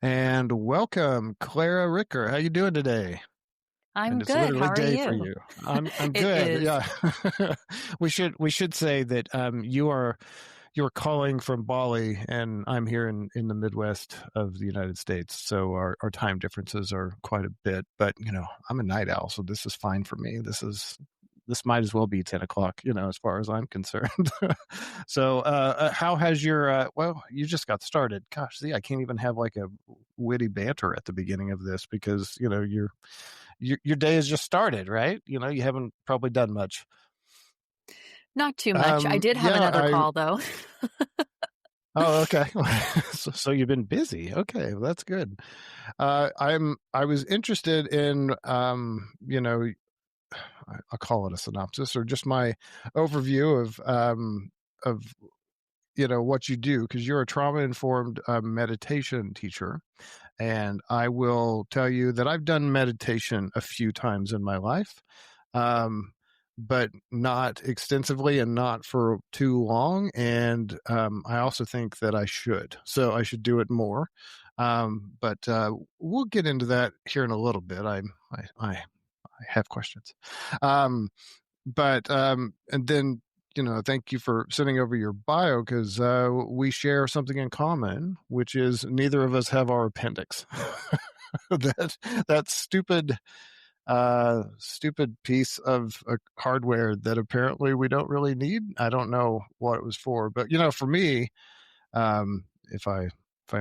And welcome, Clara Ritger. How you doing today? And I'm it's good. How literally are day for you? you. I'm It good. is. Yeah. we should say that you're calling from Bali, and I'm here in the Midwest of the United States. So our time differences are quite a bit. But I'm a night owl, so this is fine for me. This might as well be 10 o'clock, as far as I'm concerned. So, how has your, well, you just got started. Gosh, see, I can't even have like a witty banter at the beginning of this because, your day has just started, right? You haven't probably done much. Not too much. I did have Yeah, another call though. oh, okay. So you've been busy. Okay, well, that's good. I was interested in, I'll call it a synopsis or just my overview of what you do, because you're a trauma informed meditation teacher, and I will tell you that I've done meditation a few times in my life, um, but not extensively and not for too long. And I also think that I should do it more. But we'll get into that here in a little bit. I have questions. Um, but and then thank you for sending over your bio, because we share something in common, which is neither of us have our appendix. That stupid piece of hardware that apparently we don't really need. I don't know what it was for, but for me, if I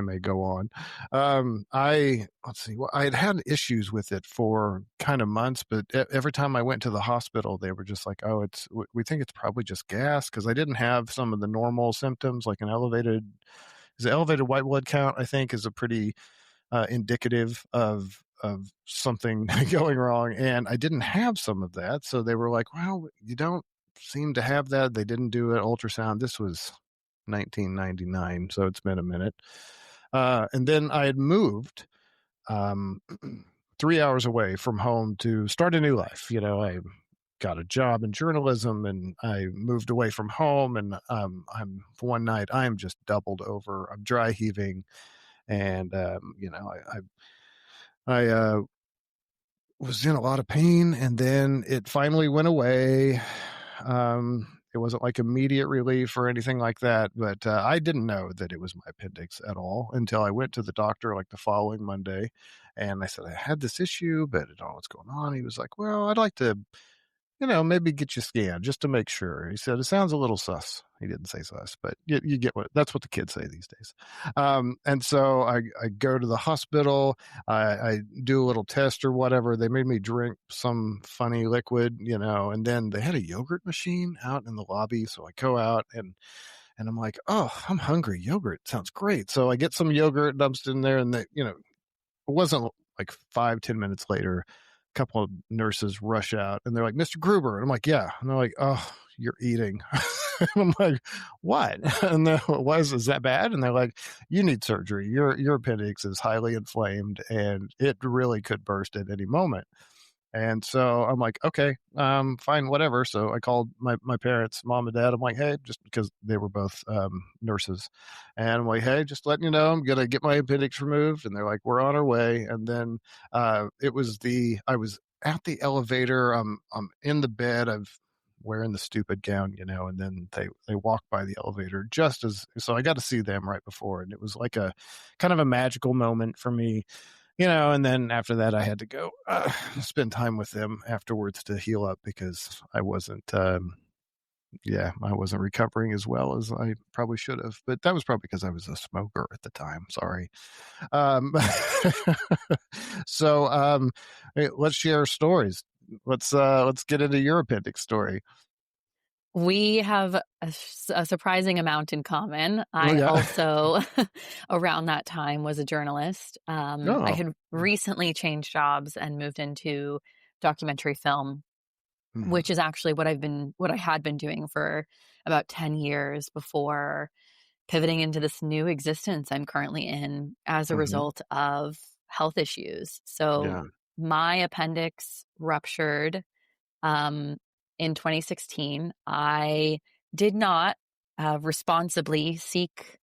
may go on, let's see. Well, I had issues with it for kind of months, but every time I went to the hospital, they were just like, "Oh, we think it's probably just gas," because I didn't have some of the normal symptoms, like elevated white blood count. I think is a pretty indicative of something going wrong, and I didn't have some of that, so they were like, "Well, you don't seem to have that." They didn't do an ultrasound. This was 1999, so it's been a minute. And then I had moved um, 3 hours away from home to start a new life. I got a job in journalism, and I moved away from home. And I'm one night I am just doubled over. I'm dry heaving, and I was in a lot of pain, and then it finally went away. It wasn't like immediate relief or anything like that, but I didn't know that it was my appendix at all until I went to the doctor like the following Monday, and I said I had this issue, but I don't know what's going on. He was like, "Well, I'd like to maybe get you scanned just to make sure." He said, "It sounds a little sus." He didn't say sus, but you get that's what the kids say these days. And so I go to the hospital. I do a little test or whatever. They made me drink some funny liquid, and then they had a yogurt machine out in the lobby. So I go out, and I'm like, "Oh, I'm hungry. Yogurt sounds great." So I get some yogurt, dumped in there, and it wasn't like 5-10 minutes later, a couple of nurses rush out, and they're like, "Mr. Gruber." And I'm like, "Yeah." And they're like, "Oh, you're eating." And I'm like, "What?" And they're, "Why is that bad?" And they're like, "You need surgery. Your appendix is highly inflamed, and it really could burst at any moment." And so I'm like, "Okay, fine, whatever." So I called my parents, mom and dad. I'm like, "Hey," just because they were both nurses, and I'm like, "Hey, just letting you know, I'm gonna get my appendix removed." And they're like, "We're on our way." And then I was at the elevator. I'm in the bed. I've wearing the stupid gown, and then they walk by the elevator just as so I got to see them right before, and it was like a kind of a magical moment for me. And then after that, I had to go spend time with them afterwards to heal up, because I wasn't recovering as well as I probably should have. But that was probably because I was a smoker at the time. Sorry. Um, so hey, let's share stories. Let's get into your appendix story. We have a surprising amount in common. Oh I yeah. also, around that time, was a journalist. I Oh. had recently changed jobs and moved into documentary film, Mhm. which is actually what I had been doing for about 10 years before pivoting into this new existence I'm currently in as a Mhm. result of health issues. So Yeah. my appendix ruptured um, in 2016. I did not responsibly seek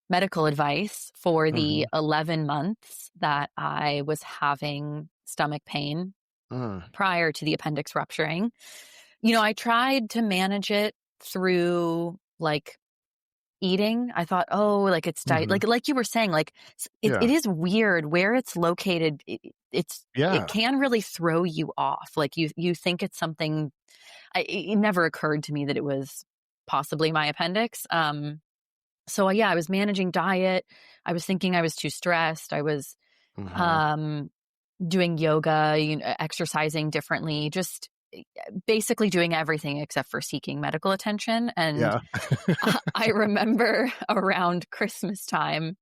medical advice for Mhm. the 11 months that I was having stomach pain Mm. prior to the appendix rupturing. I tried to manage it through like eating. I thought, oh, like it's diet, Mhm. like you were saying, like it Yeah. is weird where it's located. It Yeah. can really throw you off. Like you think it's something. It never occurred to me that it was possibly my appendix. So yeah, I was managing diet. I was thinking I was too stressed. I was Mhm. um, doing yoga, exercising differently, just basically doing everything except for seeking medical attention. And Yeah. I remember around Christmas time,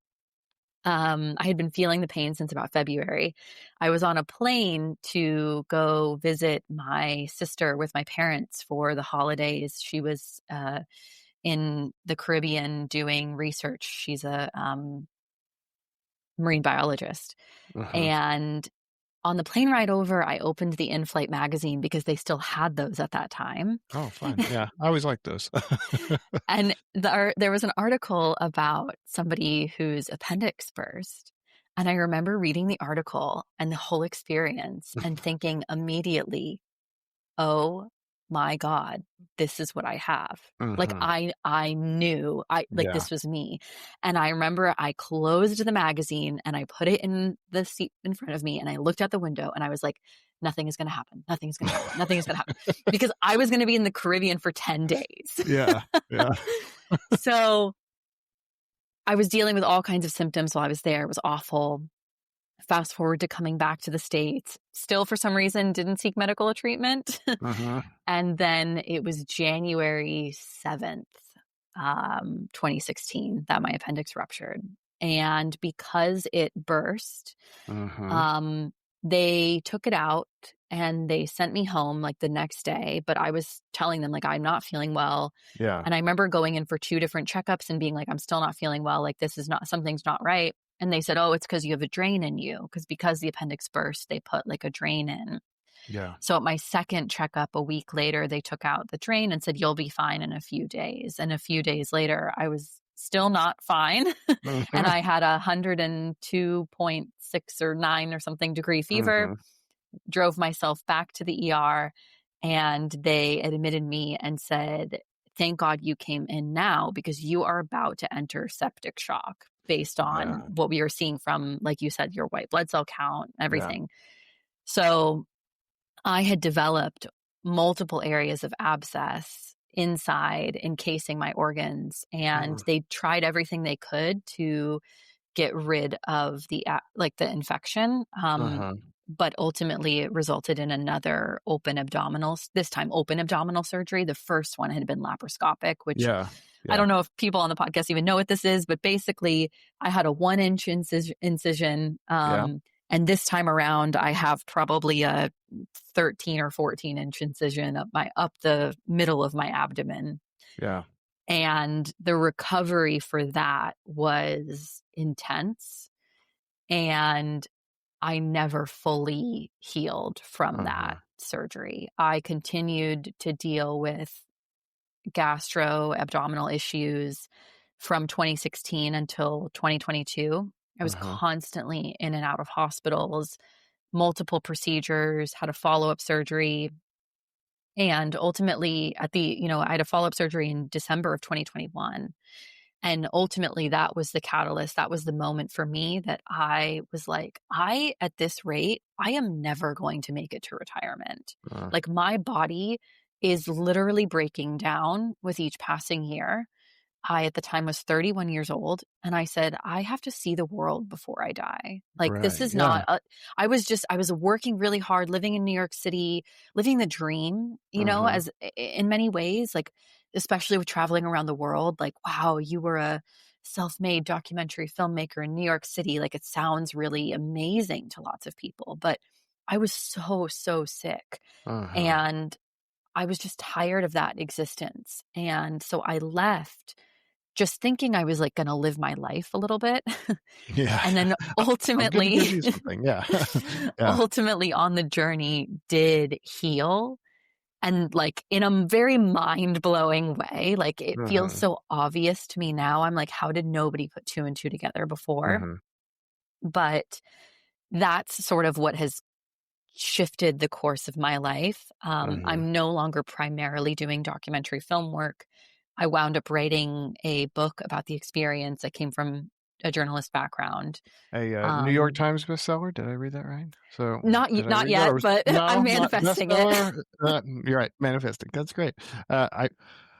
I had been feeling the pain since about February. I was on a plane to go visit my sister with my parents for the holidays. She was in the Caribbean doing research. She's a marine biologist. Mhm. And on the plane ride over, I opened the in-flight magazine because they still had those at that time. Oh, fun. Yeah. I always like those. And there was an article about somebody whose appendix burst. And I remember reading the article and the whole experience and thinking immediately, oh my God, this is what I have. Like Mhm. I knew like Yeah. this was me. And I remember I closed the magazine and I put it in the seat in front of me and I looked out the window and I was like, nothing is going to happen. Nothing is going to happen. Nothing is going to happen. Because I was going to be in the Caribbean for 10 days. Yeah. Yeah. So I was dealing with all kinds of symptoms while I was there. It was awful. Fast forward to coming back to the States, still for some reason didn't seek medical treatment. Mhm. And then it was January 7th, 2016, that my appendix ruptured. And because it burst, Mhm. um, they took it out and they sent me home like the next day. But I was telling them, like, I'm not feeling well. Yeah. And I remember going in for 2 different checkups and being like, I'm still not feeling well. Like, this is not, something's not right. And they said, oh, it's because you have a drain in you. Because the appendix burst, they put like a drain in. Yeah. So at my second checkup a week later, they took out the drain and said, you'll be fine in a few days. And a few days later, I was still not fine. And Mhm. I had 102.6 or 9 or something degree fever, Mhm. drove myself back to the ER, and they admitted me and said, thank God you came in now because you are about to enter septic shock based on Yeah. what we were seeing from, like you said, your white blood cell count, Yeah. everything. So I had developed multiple areas of abscess inside encasing my organs, and Mm. they tried everything they could to get rid of the infection. Mhm. But ultimately it resulted in another this time open abdominal surgery. The first one had been laparoscopic, which Yeah. I Yeah. don't know if people on the podcast even know what this is, but basically I had a 1-inch incision. Yeah. And this time around, I have probably a 13 or 14-inch incision up the middle of my abdomen. Yeah. And the recovery for that was intense. And I never fully healed from that Mhm. surgery. I continued to deal with gastro-abdominal issues from 2016 until 2022. I was Mhm. constantly in and out of hospitals, multiple procedures, had a follow-up surgery, and ultimately I had a follow-up surgery in December of 2021. And ultimately that was the catalyst. That was the moment for me that I was like, at this rate, I am never going to make it to retirement. Uh, Like my body is literally breaking down with each passing year. I, at the time, was 31 years old. And I said, I have to see the world before I die. Like, this right. is Yeah. not, I was working really hard, living in New York City, living the dream, Mhm. as in many ways, like, especially with traveling around the world. Like, wow, you were a self made documentary filmmaker in New York City. Like, it sounds really amazing to lots of people. But I was so, so sick. Mhm. And I was just tired of that existence. And so I left just thinking I was like going to live my life a little bit. Yeah. And then I'm gonna ultimately, go do something. Yeah. Yeah. ultimately on the journey did heal. and like in a very mind-blowing way. Like it feels Mhm. so obvious to me now. I'm like, how did nobody put two and two together before? Mhm. But that's sort of what has shifted the course of my life. Mhm. I'm no longer primarily doing documentary film work. I wound up writing a book about the experience. I came from a journalist background. A, New York Um, Times bestseller, did I read that right? So, did I not read that yet, or was but I'm no, not manifesting it. bestseller? You're right, manifesting, that's great. I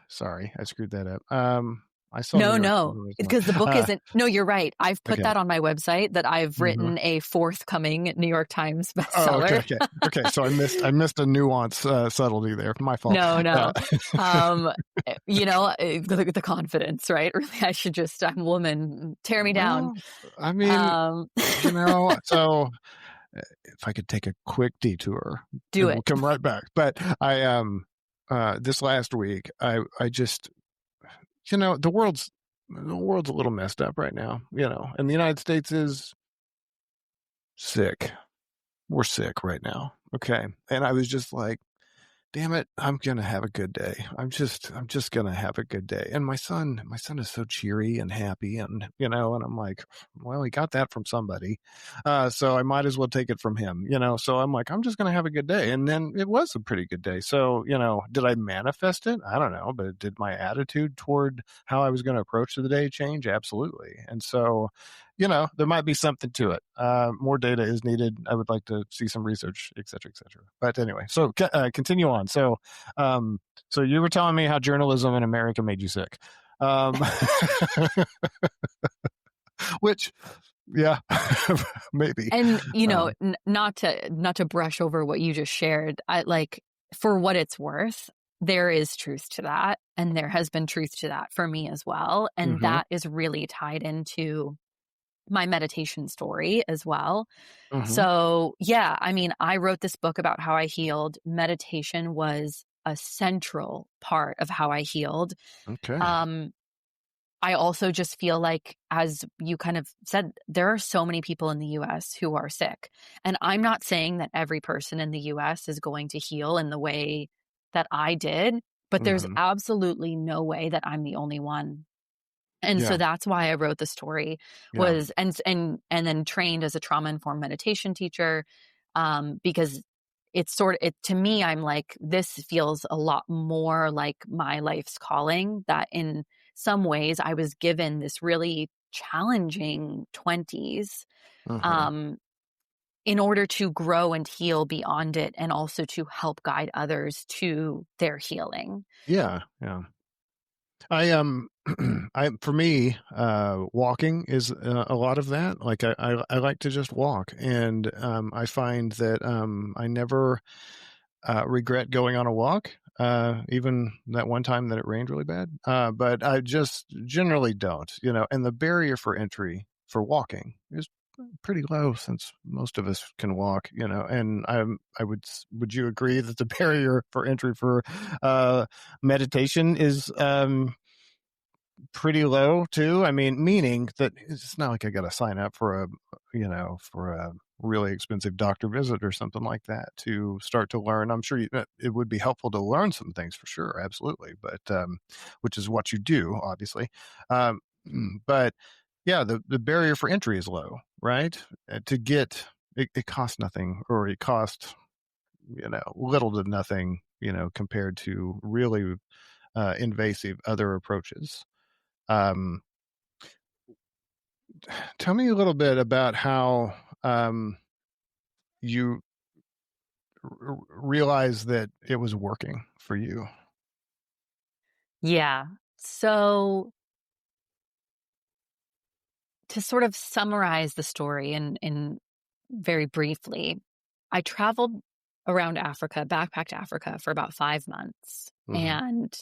sorry, I screwed that up. I saw New No, York Times no, when I was going. because the book isn't. No, you're right. I've put Okay. that on my website that I've Mhm. written a forthcoming New York Times Oh, okay, bestseller. okay. Okay, so I missed a nuance, subtlety there, my fault. No, Uh, no. The confidence, right? Really, I'm a woman, tear me down. well, I mean, Um, so if I could take a quick detour, do and we'll it. come right back. But this last week, I just, the world's a little messed up right now, and the United States is sick. We're sick right now. Okay. And I was just like, damn it, I'm gonna have a good day. I'm just gonna have a good day. And my son is so cheery and happy, and I'm like, well, he got that from somebody, so I might as well take it from him. So I'm like, I'm just gonna have a good day, and then it was a pretty good day. So did I manifest it? I don't know, but did my attitude toward how I was going to approach the day change? Absolutely. And so there might be something to it. More data is needed. I would like to see some research, et cetera, et cetera. But anyway, so continue on. Um, so you were telling me how journalism in America made you sick, um, which, yeah, maybe. And Um, not to brush over what you just shared. I like for what it's worth, there is truth to that, and there has been truth to that for me as well, and hmm that is really tied into my meditation story as well. hmm So, yeah, I mean, I wrote this book about how I healed. Meditation was a central part of how I healed. Okay. Um, I also just feel like, as you kind of said, there are so many people in the US who are sick. And I'm not saying that every person in the US is going to heal in the way that I did, but there's hmm absolutely no way that I'm the only one. And so Yeah. that's why I wrote the story Yeah. was and then trained as a trauma informed meditation teacher, because it's sort of it to me, I'm like, this feels a lot more like my life's calling, that in some ways I was given this really challenging 20s, hmm um, in order to grow and heal beyond it, and also to help guide others to their healing. Yeah. Yeah. I I for me, walking is a lot of that. Like I like to just walk, and I find that I never regret going on a walk. Even that one time that it rained really bad, but I just generally don't. And the barrier for entry for walking is pretty low since most of us can walk. And would you agree that the barrier for entry for meditation is pretty low too? I mean, meaning that it's not like I got to sign up for a really expensive doctor visit or something like that to start to learn. I'm sure it would be helpful to learn some things for sure, absolutely. But which is what you do, obviously. Um, but yeah, the barrier for entry is low, right? To get it costs nothing, or it costs little to nothing, compared to really invasive other approaches. Um, Tell me a little bit about how you realized that it was working for you. Yeah. So, to sort of summarize the story in very briefly, I traveled around Africa, backpacked Africa for about 5 months, Hmm. and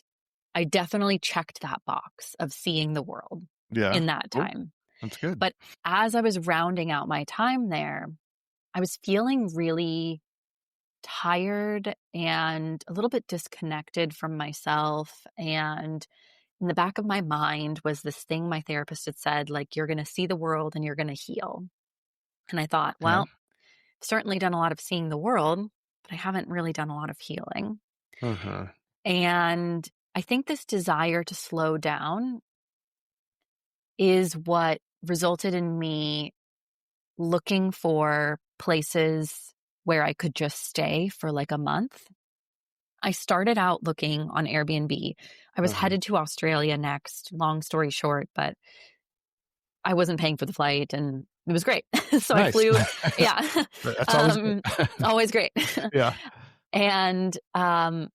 I definitely checked that box of seeing the world Yeah. in that Oh, time. that's good. But as I was rounding out my time there, I was feeling really tired and a little bit disconnected from myself, and in the back of my mind was this thing my therapist had said, like, you're going to see the world and you're going to heal. And I thought, Okay. well, I've certainly done a lot of seeing the world, but I haven't really done a lot of healing. Mhm. And I think this desire to slow down is what resulted in me looking for places where I could just stay for like a month. I started out looking on Airbnb. I was Mhm. headed to Australia next, long story short, but I wasn't paying for the flight and it was great. So I Nice. flew. Yeah. That's always good. um, Always great. Yeah. and, um,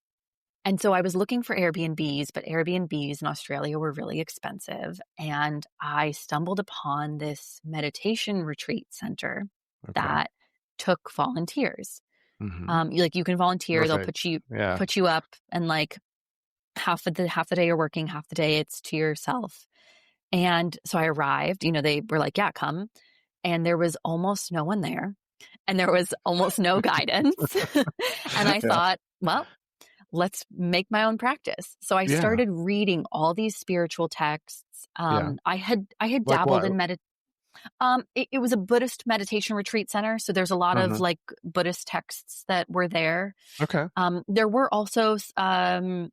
and so I was looking for Airbnbs, but Airbnbs in Australia were really expensive. And I stumbled upon this meditation retreat center Okay. that took volunteers. Mhm. You can volunteer, they'll Perfect. Yeah. put you up, and like half the day you're working, half the day it's to yourself. And so I arrived, they were like, "Yeah, come." And there was almost no one there, and there was almost no guidance. And I Yeah. thought, well, let's make my own practice. So I Yeah. started reading all these spiritual texts. Yeah. I had Like dabbled what? in it was a Buddhist meditation retreat center, so there's a lot of Mhm. like Buddhist texts that were there. Okay. There were also some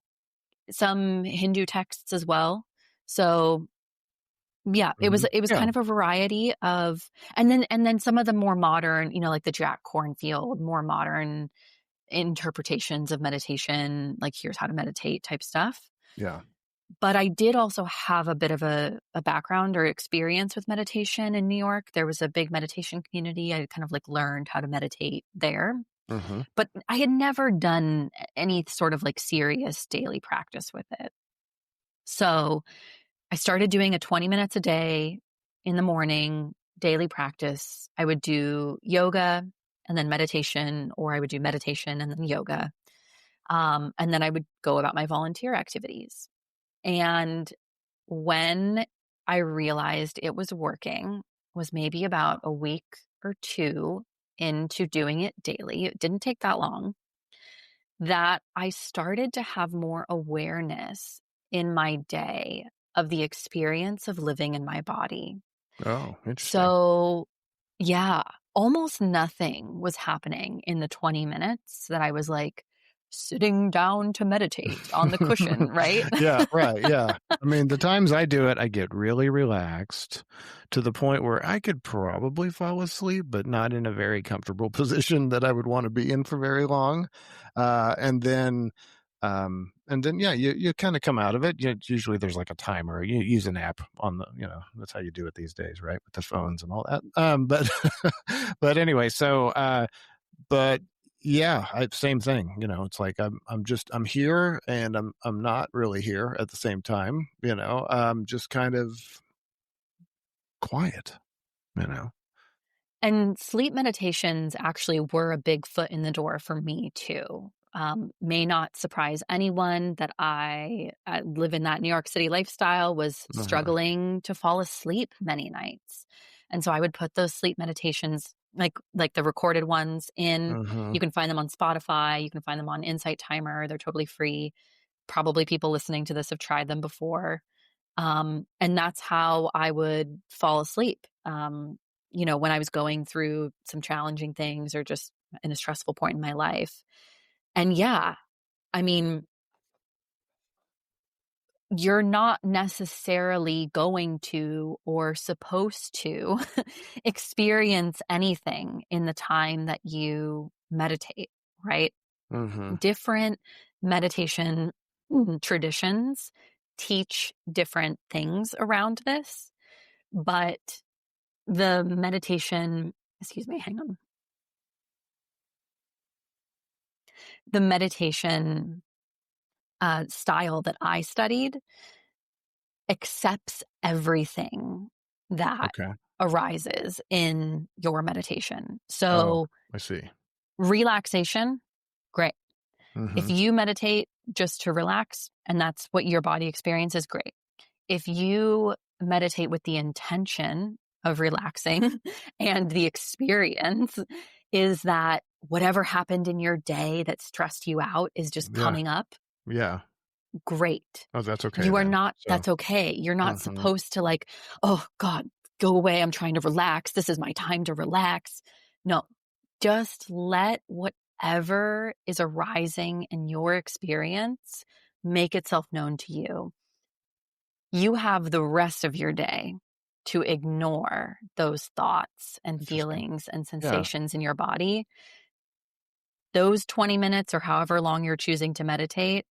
Hindu texts as well. So yeah, it was Mhm. it was Yeah. kind of a variety of, and then some of the more modern, like the Jack Kornfield, more modern interpretations of meditation, like here's how to meditate type stuff. Yeah. But I did also have a bit of a background or experience with meditation in New York. There was a big meditation community. I kind of like learned how to meditate there, Mhm. but I had never done any sort of like serious daily practice with it. So I started doing a 20 minutes a day in the morning, daily practice. I would do yoga and then meditation, or I would do meditation and then yoga. And then I would go about my volunteer activities. And when I realized it was working was maybe about a week or two into doing it daily. It didn't take that long, that I started to have more awareness in my day of the experience of living in my body. Oh, interesting. So, yeah, almost nothing was happening in the 20 minutes that I was like sitting down to meditate on the cushion, right? Yeah, right, yeah. I mean, the times I do it, I get really relaxed to the point where I could probably fall asleep, but not in a very comfortable position that I would wanna be in for very long. And then, yeah, you kinda come out of it. Usually there's like a timer. You use an app on that's how you do it these days, right, with the phones and all that. But but anyway, but yeah, same thing. It's like I'm here and I'm not really here at the same time. I'm just kind of quiet. You know. And sleep meditations actually were a big foot in the door for me too. May not surprise anyone that I live in that New York City lifestyle, was Uh-huh. struggling to fall asleep many nights. And so I would put those sleep meditations, like the recorded ones in. Uh-huh. You can find them on Spotify. You can find them on Insight Timer. They're totally free. Probably people listening to this have tried them before. And that's how I would fall asleep. When I was going through some challenging things or just in a stressful point in my life. And yeah, I mean, you're not necessarily going to or supposed to experience anything in the time that you meditate, right? Uh-huh. Different meditation traditions teach different things around this, but the meditation, excuse me, hang on. The meditation style that I studied accepts everything that Okay. arises in your meditation. Oh, So, I see. relaxation, great. If Uh-huh. you meditate just to relax and that's what your body experiences, great. If you meditate with the intention of relaxing and the experience is that whatever happened in your day that stressed you out is just Yeah. coming up, Yeah. great. Oh, that's okay You are then. not, So. that's okay. You're not Uh-huh. supposed to like, oh God, go away. I'm trying to relax. This is my time to relax. No, just let what whatever is arising in your experience make itself known to you. You have the rest of your day to ignore those thoughts and Interesting. feelings and Yeah. sensations in your body. Those 20 minutes or however long you're choosing to meditate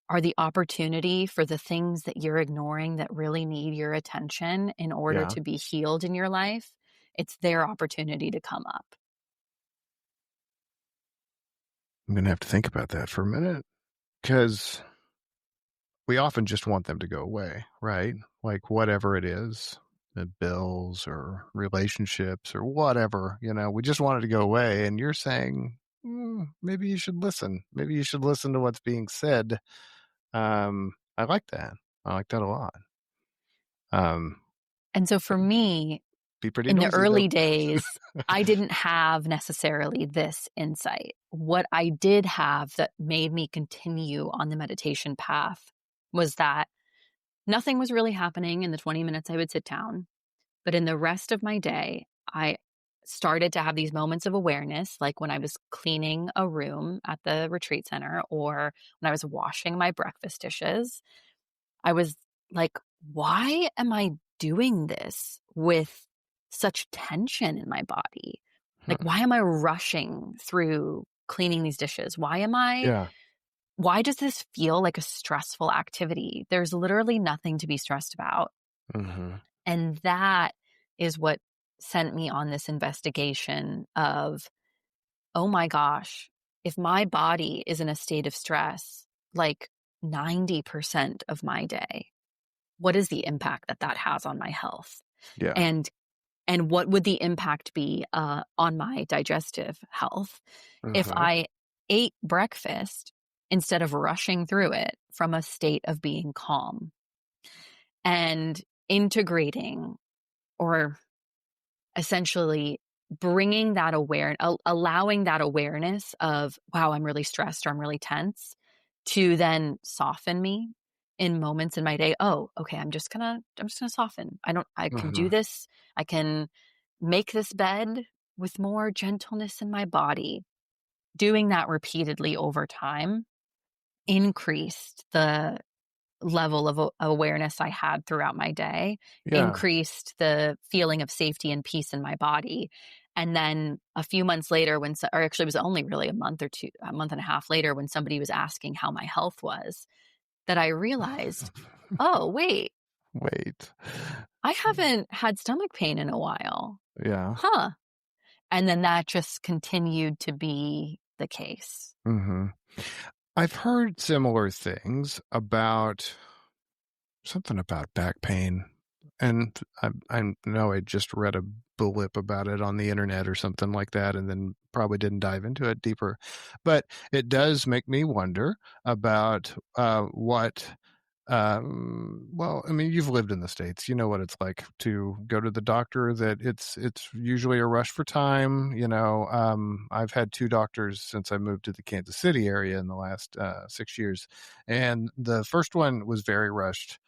are the opportunity for the things that you're ignoring that really need your attention in order Yeah. to be healed in your life. It's their opportunity to come up. I'm going to have to think about that for a minute because we often just want them to go away, right? Like whatever it is, the bills or relationships or whatever, we just want it to go away. And you're saying, maybe you should listen. Maybe you should listen to what's being said. I like that. I like that a lot. Um, And so for me, be pretty in the noisy though. early days, I didn't have necessarily this insight. What I did have that made me continue on the meditation path was that nothing was really happening in the 20 minutes I would sit down. But in the rest of my day, I started to have these moments of awareness, like when I was cleaning a room at the retreat center or when I was washing my breakfast dishes. I was like, why am I doing this with such tension in my body? Like, Hmm. why am I rushing through cleaning these dishes? Yeah. Why does this feel like a stressful activity? There's literally nothing to be stressed about. Hmm. And that is what sent me on this investigation of, oh my gosh, if my body is in a state of stress, like 90% of my day, what is the impact that that has on my health? Yeah. And and what would the impact be on my digestive health if Hmm. I ate breakfast instead of rushing through it from a state of being calm and integrating or essentially bringing that allowing that awareness of, wow, I'm really stressed or I'm really tense to then soften me in moments in my day. Oh, okay, I'm just gonna soften. I can Hmm. do this. I can make this bed with more gentleness in my body. Doing that repeatedly over time increased the level of awareness I had throughout my day, Yeah. increased the feeling of safety and peace in my body. And then a few months later, or actually it was only really a month or two, a month and a half later, when somebody was asking how my health was, that I realized, oh, wait, Wait. I haven't had stomach pain in a while. Yeah. Huh. And then that just continued to be the case. Hmm. I've heard similar things about something about back pain. And I know I just read a blip about it on the internet or something like that, and then probably didn't dive into it deeper. But it does make me wonder about what. Well, I mean, you've lived in the States. You know what it's like to go to the doctor. That it's usually a rush for time. I've had two doctors since I moved to the Kansas City area in the last 6 years, and the first one was very rushed,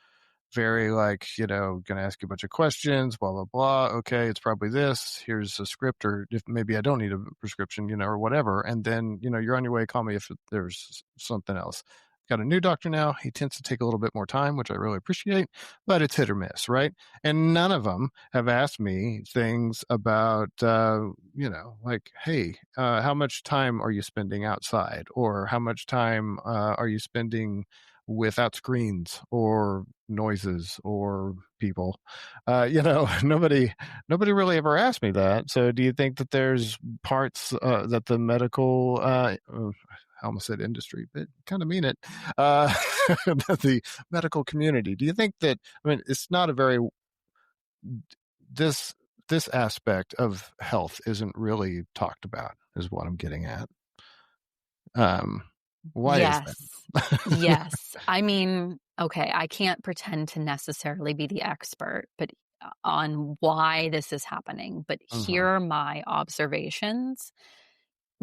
very like, going to ask you a bunch of questions, blah, blah, blah. Okay, it's probably this. Here's a script, or if maybe I don't need a prescription, or whatever. And then, you're on your way. Call me if there's something else. Got a new doctor now. He tends to take a little bit more time, which I really appreciate, but it's hit or miss, right? And none of them have asked me things about, like, hey, how much time are you spending outside? Or how much time are you spending without screens or noises or people? Nobody really ever asked me that. So do you think that there's parts that the medical I almost said industry, but kind of mean it, that the medical community, do you think that, I mean, it's not a very, this this aspect of health isn't really talked about, is what I'm getting at. um why is Yes. that? Yes. I mean, okay, I can't pretend to necessarily be the expert, but on why this is happening, but here Hmm. are my observations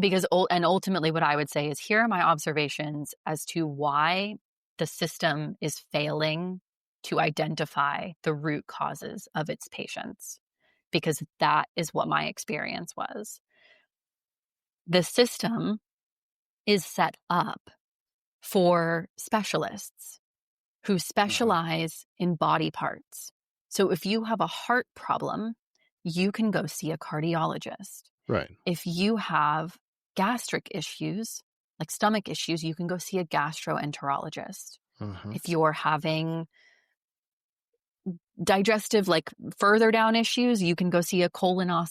because and ultimately what I would say is here are my observations as to why the system is failing to identify the root causes of its patients because that is what my experience was. The system is set up for specialists who Uh-huh. specialize in body parts. So if you have a heart problem, you can go see a cardiologist. Right. If you have gastric issues, like stomach issues, you can go see a gastroenterologist. Uh-huh. If you're having digestive, like further down issues, you can go see a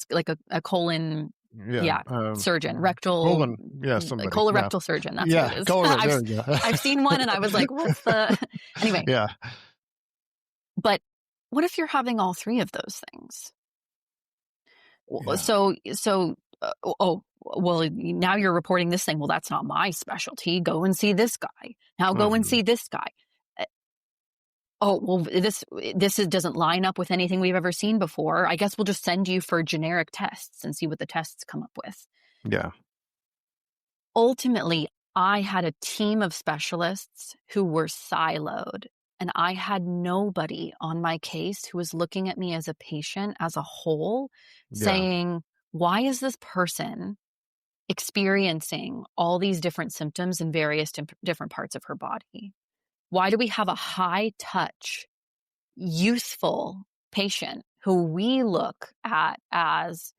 like a colon, Yeah. yeah, surgeon, rectal, Colon. Yeah. Somebody. Yeah. colorectal surgeon. That's what it Yeah. is. Colon. There you go. I've seen one and I was like, what's the, anyway, Yeah. but what if you're having all three of those things? Yeah. Oh, well, now you're reporting this thing. Well, that's not my specialty. Go and see this guy. Now go and Mhm. see this guy. Uh, Oh, well, doesn't line up with anything we've ever seen before. I guess we'll just send you for generic tests and see what the tests come up with. Yeah. Ultimately, I had a team of specialists who were siloed, and I had nobody on my case who was looking at me as a patient as a whole, Yeah. saying, why is this person experiencing all these different symptoms in various different parts of her body? Why do we have a high touch, youthful patient who we look at as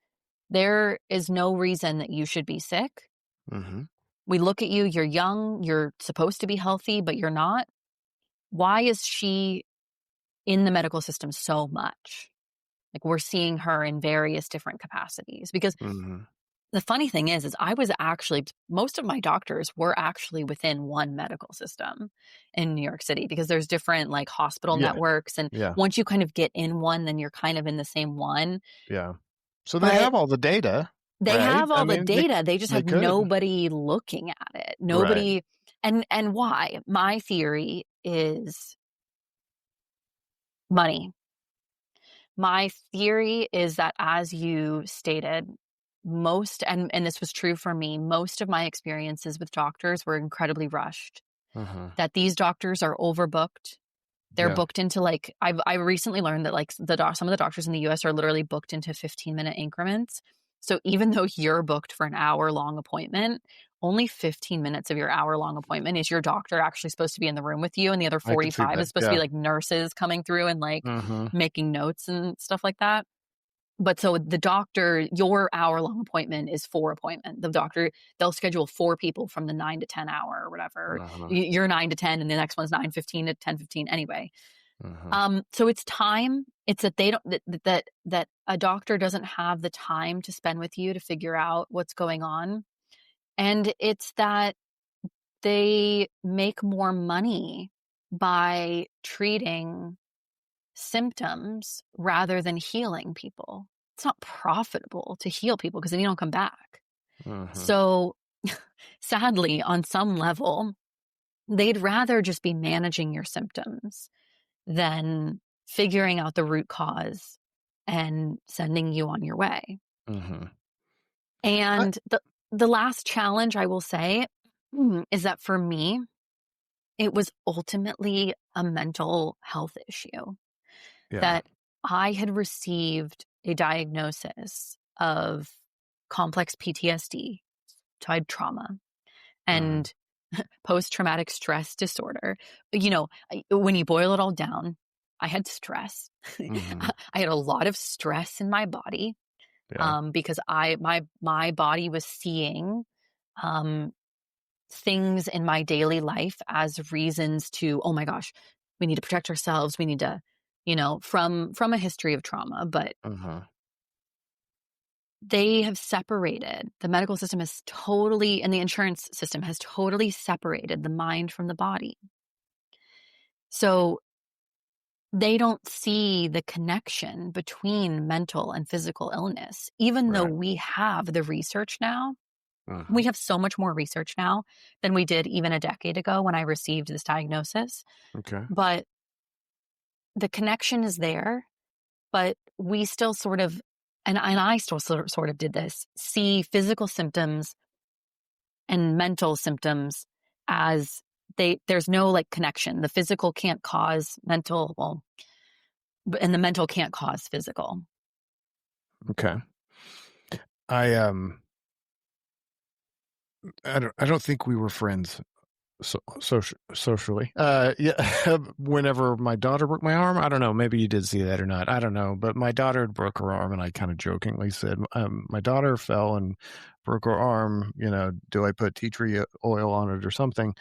there is no reason that you should be sick? Mhm. We look at you, you're young, you're supposed to be healthy, but you're not. Why is she in the medical system so much? Like we're seeing her in various different capacities. Because Mhm. the funny thing is I was actually, most of my doctors were actually within one medical system in New York City, because there's different like hospital Yeah. networks. And Yeah. once you kind of get in one, then you're kind of in the same one. Yeah. So they But have all the data, they right? have I all the mean, they data. They just they have could. nobody looking at it. Right. Nobody. And why? My theory is money. My theory is that, as you stated, and this was true for me, most of my experiences with doctors were incredibly rushed. Uh-huh. That these doctors are overbooked. They're Yeah. booked into like I recently learned that like some of the doctors in the US are literally booked into 15-minute increments. So even though you're booked for an hour-long appointment, only 15 minutes of your hour-long appointment is your doctor actually supposed to be in the room with you, and the other I could see 45 that. is supposed to be Yeah. like nurses coming through and like Mhm. making notes and stuff like that. But so the doctor, your hour-long appointment is 4 appointment. The doctor, they'll schedule 4 people from the 9 to 10 hour or whatever. Uh-huh. You're 9 to 10 and the next one's 9:15 to 10:15 anyway. Uh-huh. So it's time. It's that they don't that a doctor doesn't have the time to spend with you to figure out what's going on. And it's that they make more money by treating symptoms rather than healing people. It's not profitable to heal people because then you don't come back. Uh-huh. So sadly, on some level, they'd rather just be managing your symptoms than figuring out the root cause and sending you on your way. Uh-huh. I And the last challenge I will say is that for me, it was ultimately a mental health issue. Yeah. That I had received a diagnosis of complex PTSD, tied trauma, Uh-huh. and post-traumatic stress disorder. When you boil it all down, I had stress. Mhm. I had a lot of stress in my body, Yeah. because my body was seeing um, things in my daily life as reasons to, oh my gosh, we need to protect ourselves. We need to, from a history of trauma. But Uh-huh. they have separated, the medical system has totally, and the insurance system has totally separated the mind from the body. So they don't see the connection between mental and physical illness, even though Right. we have the research now. Uh-huh. We have so much more research now than we did even a decade ago when I received this diagnosis. Okay. But the connection is there, but we still sort of, and I still sort of did this, see physical symptoms and mental symptoms as there's no like connection. The physical can't cause mental, well, and the mental can't cause physical. Okay. I I don't think we were friends socially. Yeah, whenever my daughter broke my arm, I don't know, maybe you did see that or not. I don't know, but my daughter had broke her arm, and I kind of jokingly said, my daughter fell and broke her arm, do I put tea tree oil on it or something?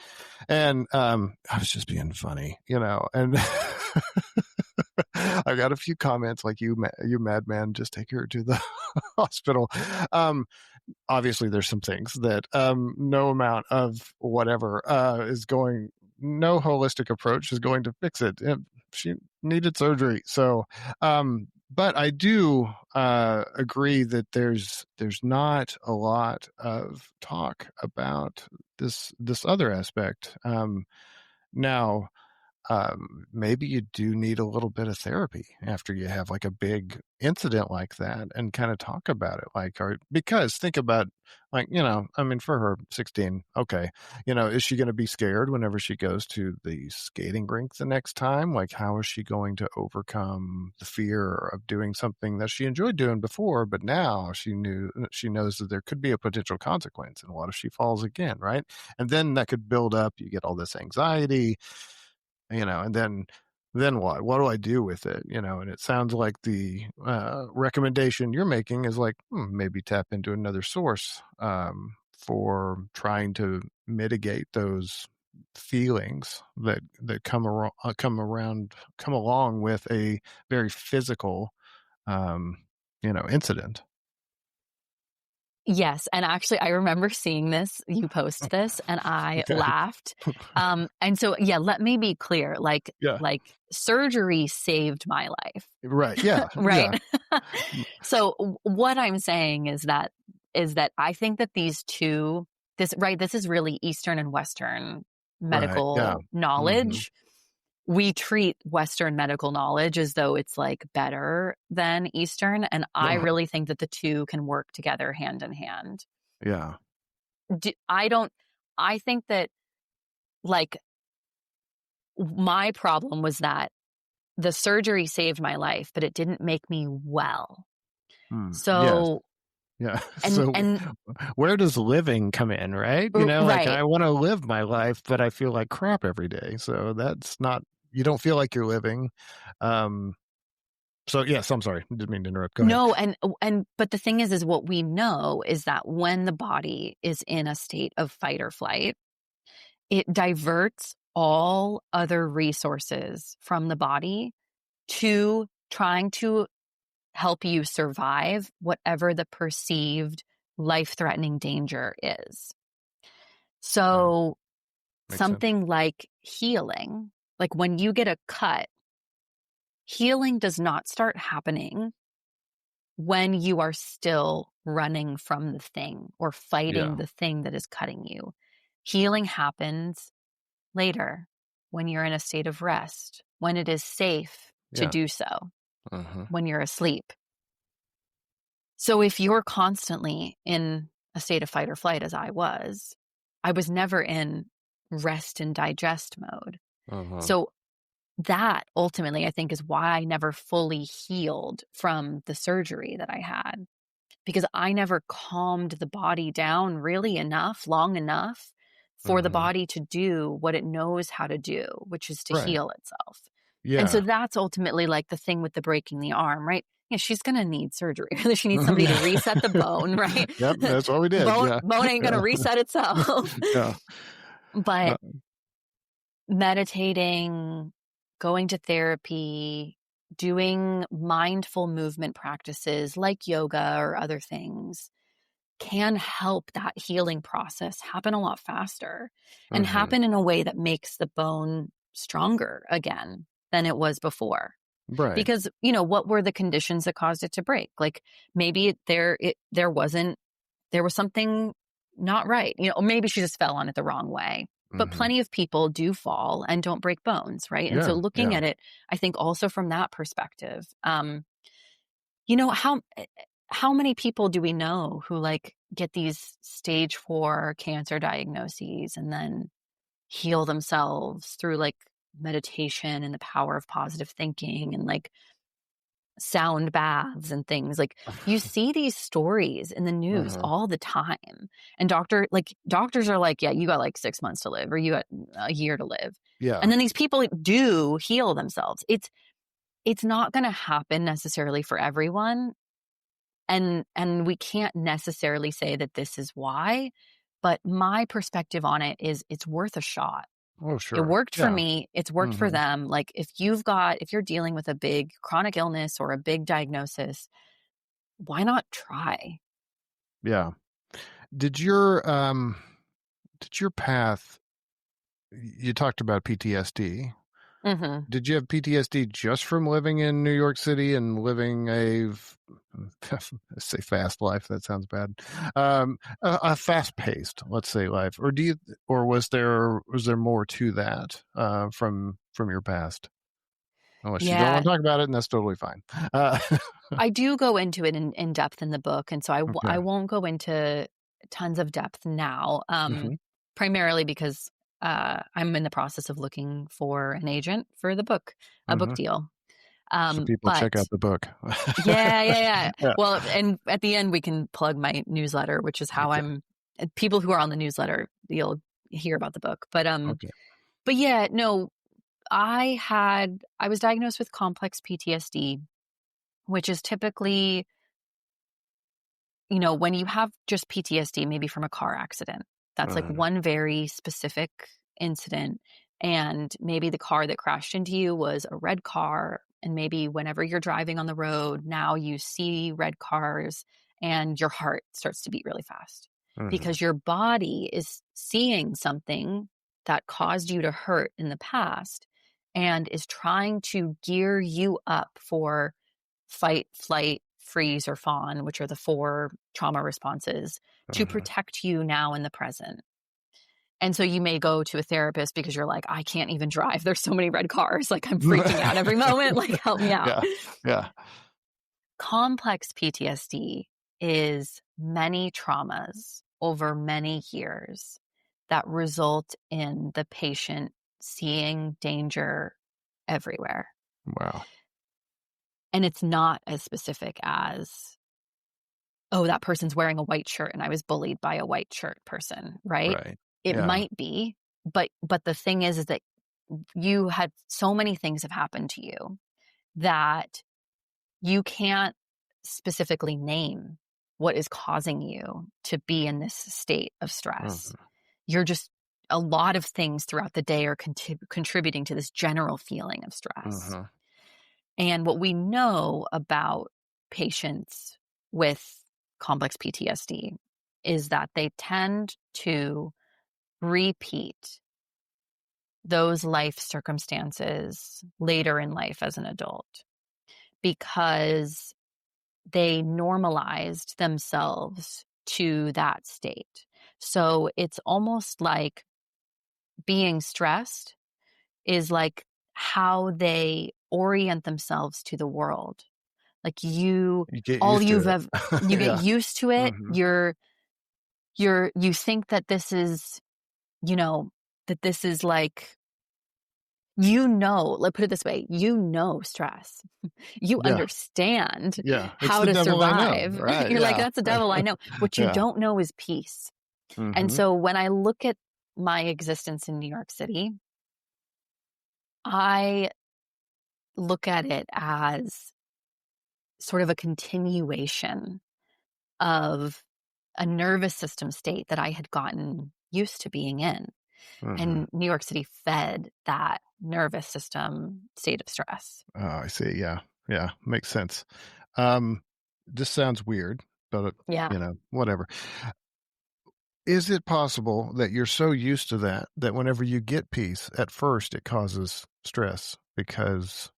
And I was just being funny, and I got a few comments like, you madman, just take her to the hospital. Um, Obviously there's some things that no amount of whatever no holistic approach is going to fix it. She needed surgery. So but I do agree that there's not a lot of talk about this other aspect. Now maybe you do need a little bit of therapy after you have like a big incident like that, and kind of talk about it, because think about, like, I mean, for her, 16, okay, is she going to be scared whenever she goes to the skating rink the next time? Like, how is she going to overcome the fear of doing something that she enjoyed doing before, but now she knows that there could be a potential consequence, and what if she falls again, right? And then that could build up, you get all this anxiety, and then what do I do with it? And it sounds like the recommendation you're making is like, maybe tap into another source for trying to mitigate those feelings that come along with a very physical um incident. Yes, and actually, I remember seeing this, you post this, and I Okay. laughed. And so, yeah, let me be clear, Yeah. like surgery saved my Right. life, Yeah. right? Yeah. So what I'm saying is that I think that these two, this is really Eastern and Western Right. Yeah. medical Hmm. knowledge. We treat Western medical knowledge as though it's like better than Eastern. And I Uh-huh. really think that the two can work together hand in hand. Yeah. I don't, I think that like my problem was that the surgery saved my life, but it didn't make me well. Yes. So, Yeah. and, So and, where does living come in, right? Like, right. I want to live my life, but I feel like crap every day. So that's not, you don't feel like you're living. Um, so yes, I'm sorry. Didn't mean to interrupt. Go ahead. No, but the thing is what we know is that when the body is in a state of fight or flight, it diverts all other resources from the body to trying to help you survive whatever the perceived life-threatening danger is. Right. So Makes sense. something like healing, like when you get a cut, healing does not start happening when you are still running from the thing or fighting Yeah. the thing that is cutting you. Healing happens later when you're in a state of rest, when it is safe to Yeah. do so, Uh-huh. when you're asleep. So if you're constantly in a state of fight or flight, as I was never in rest and digest mode. Uh-huh. So that ultimately, I think, is why I never fully healed from the surgery that I had, because I never calmed the body down really enough, long enough for the Uh-huh. body to do what it knows how to do, which is to Right. heal itself. And so Yeah. that's ultimately like the thing with the breaking the arm, right? Yeah, she's going to need surgery. She needs somebody to reset the bone, right? Yep. That's what we did. bone, Yeah. bone ain't going Yeah. to reset itself. Yeah. But No. meditating, going to therapy, doing mindful movement practices like yoga or other things can help that healing process happen a lot faster and Uh-huh. happen in a way that makes the bone stronger again than it was before. Right. Because, what were the conditions that caused it to break? Like maybe there was something not right, or maybe she just fell on it the wrong way. But Hmm. plenty of people do fall and don't break bones, right? And so Yeah. looking Yeah. at it, I think also from that perspective, you know, how many people do we know who like get these stage 4 cancer diagnoses and then heal themselves through like meditation and the power of positive thinking and like sound baths and things. Like, you see these stories in the news Mhm. all the time. And doctors are like, yeah, you got like 6 months to live, or you got a year to live. And Yeah. then these people do heal themselves. It's not going to happen necessarily for everyone. And we can't necessarily say that this is why, but my perspective on it is it's worth a shot. Oh, It sure. worked for Yeah. me. It's worked for Mhm. them. Like, if you're dealing with a big chronic illness or a big diagnosis, why not try? Yeah. Did your, um did your path you talked about PTSD. Mhm. Did you have PTSD just from living in New York City and living say fast life? That sounds bad. A fast-paced, let's say, life, or was there more to that from your past? Unless you don't Yeah, want to talk about it, and that's totally fine. Uh, I do go into it in depth in the book, and so I okay. won't go into tons of depth now, Hmm. primarily because, I'm in the process of looking for an agent for the book, a book Hmm. deal. So people check out But the book. yeah, yeah, yeah. Yeah. Well, and at the end, we can plug my newsletter, which is how Okay. people who are on the newsletter, you'll hear about the book. Okay. But yeah, no, I was diagnosed with complex PTSD, which is typically, when you have just PTSD, maybe from a car accident, that's like Uh, one very specific incident. And maybe the car that crashed into you was a red car. And maybe whenever you're driving on the road, now you see red cars and your heart starts to beat really fast mhm. because your body is seeing something that caused you to hurt in the past and is trying to gear you up for fight, flight, freeze, or fawn, which are the four trauma responses, to Mhm. protect you now in the present. And so you may go to a therapist because you're like, I can't even drive. There's so many red cars. Like, I'm freaking out every moment. Like, help me out. Yeah. Yeah. Complex PTSD is many traumas over many years that result in the patient seeing danger everywhere. Wow. And it's not as specific as, oh, that person's wearing a white shirt and I was bullied by a white shirt person, right? Right. It Yeah. might be, but the thing is that you had so many things have happened to you that you can't specifically name what is causing you to be in this state of stress. Mhm. You're just a lot of things throughout the day are contributing to this general feeling of stress. Mhm. And what we know about patients with complex PTSD is that they tend to repeat those life circumstances later in life as an adult because they normalized themselves to that state. So it's almost like being stressed is like how they orient themselves to the world. Like, You get all used to you've it. ever, you get Yeah. used to it. Mhm. You think that this is, you know, that this is like, let's put it this way, stress. You Yeah. understand Yeah. It's how the to devil I know. survive. Right. You're like, Yeah. that's the devil I know. What you Yeah. don't know is peace. And Mhm. so when I look at my existence in New York City, I look at it as sort of a continuation of a nervous system state that I had gotten used to being in. Mhm. And New York City fed that nervous system state of stress. Oh, I see. Yeah. Yeah. Makes sense. Um, this sounds weird, but, Yeah. whatever. Is it possible that you're so used to that whenever you get peace, at first it causes stress because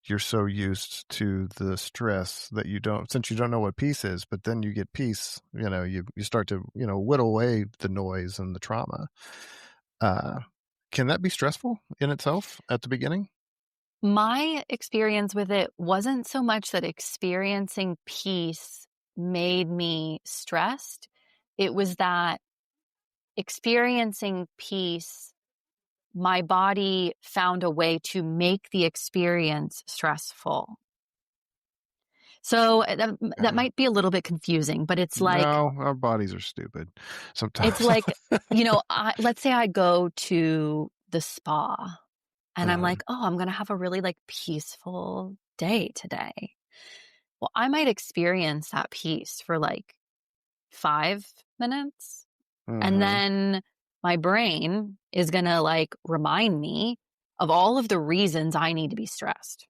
you're so used to the stress that since you don't know what peace is, but then you get peace, you start to, whittle away the noise and the trauma. Uh, can that be stressful in itself at the beginning? My experience with it wasn't so much that experiencing peace made me stressed. It was that experiencing peace, my body found a way to make the experience stressful. So that might be a little bit confusing, but No, our bodies are stupid it's sometimes. like, let's say I go to the spa and I'm like, oh, I'm going to have a really like peaceful day today. Well, I might experience that peace for like 5 minutes. And Mm-hmm. then my brain is going to like remind me of all of the reasons I need to be stressed.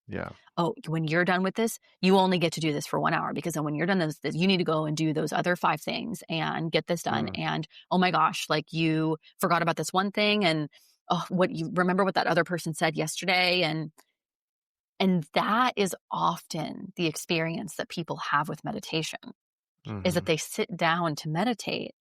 Yeah. Oh, when you're done with this, you only get to do this for 1 hour, because then when you're done this, you need to go and do those other 5 things and get this done. Mm. And oh my gosh, like you forgot about this one thing, and oh, what you remember what that other person said yesterday. And that is often the experience that people have with meditation, is that Mm-hmm. they sit down to meditate,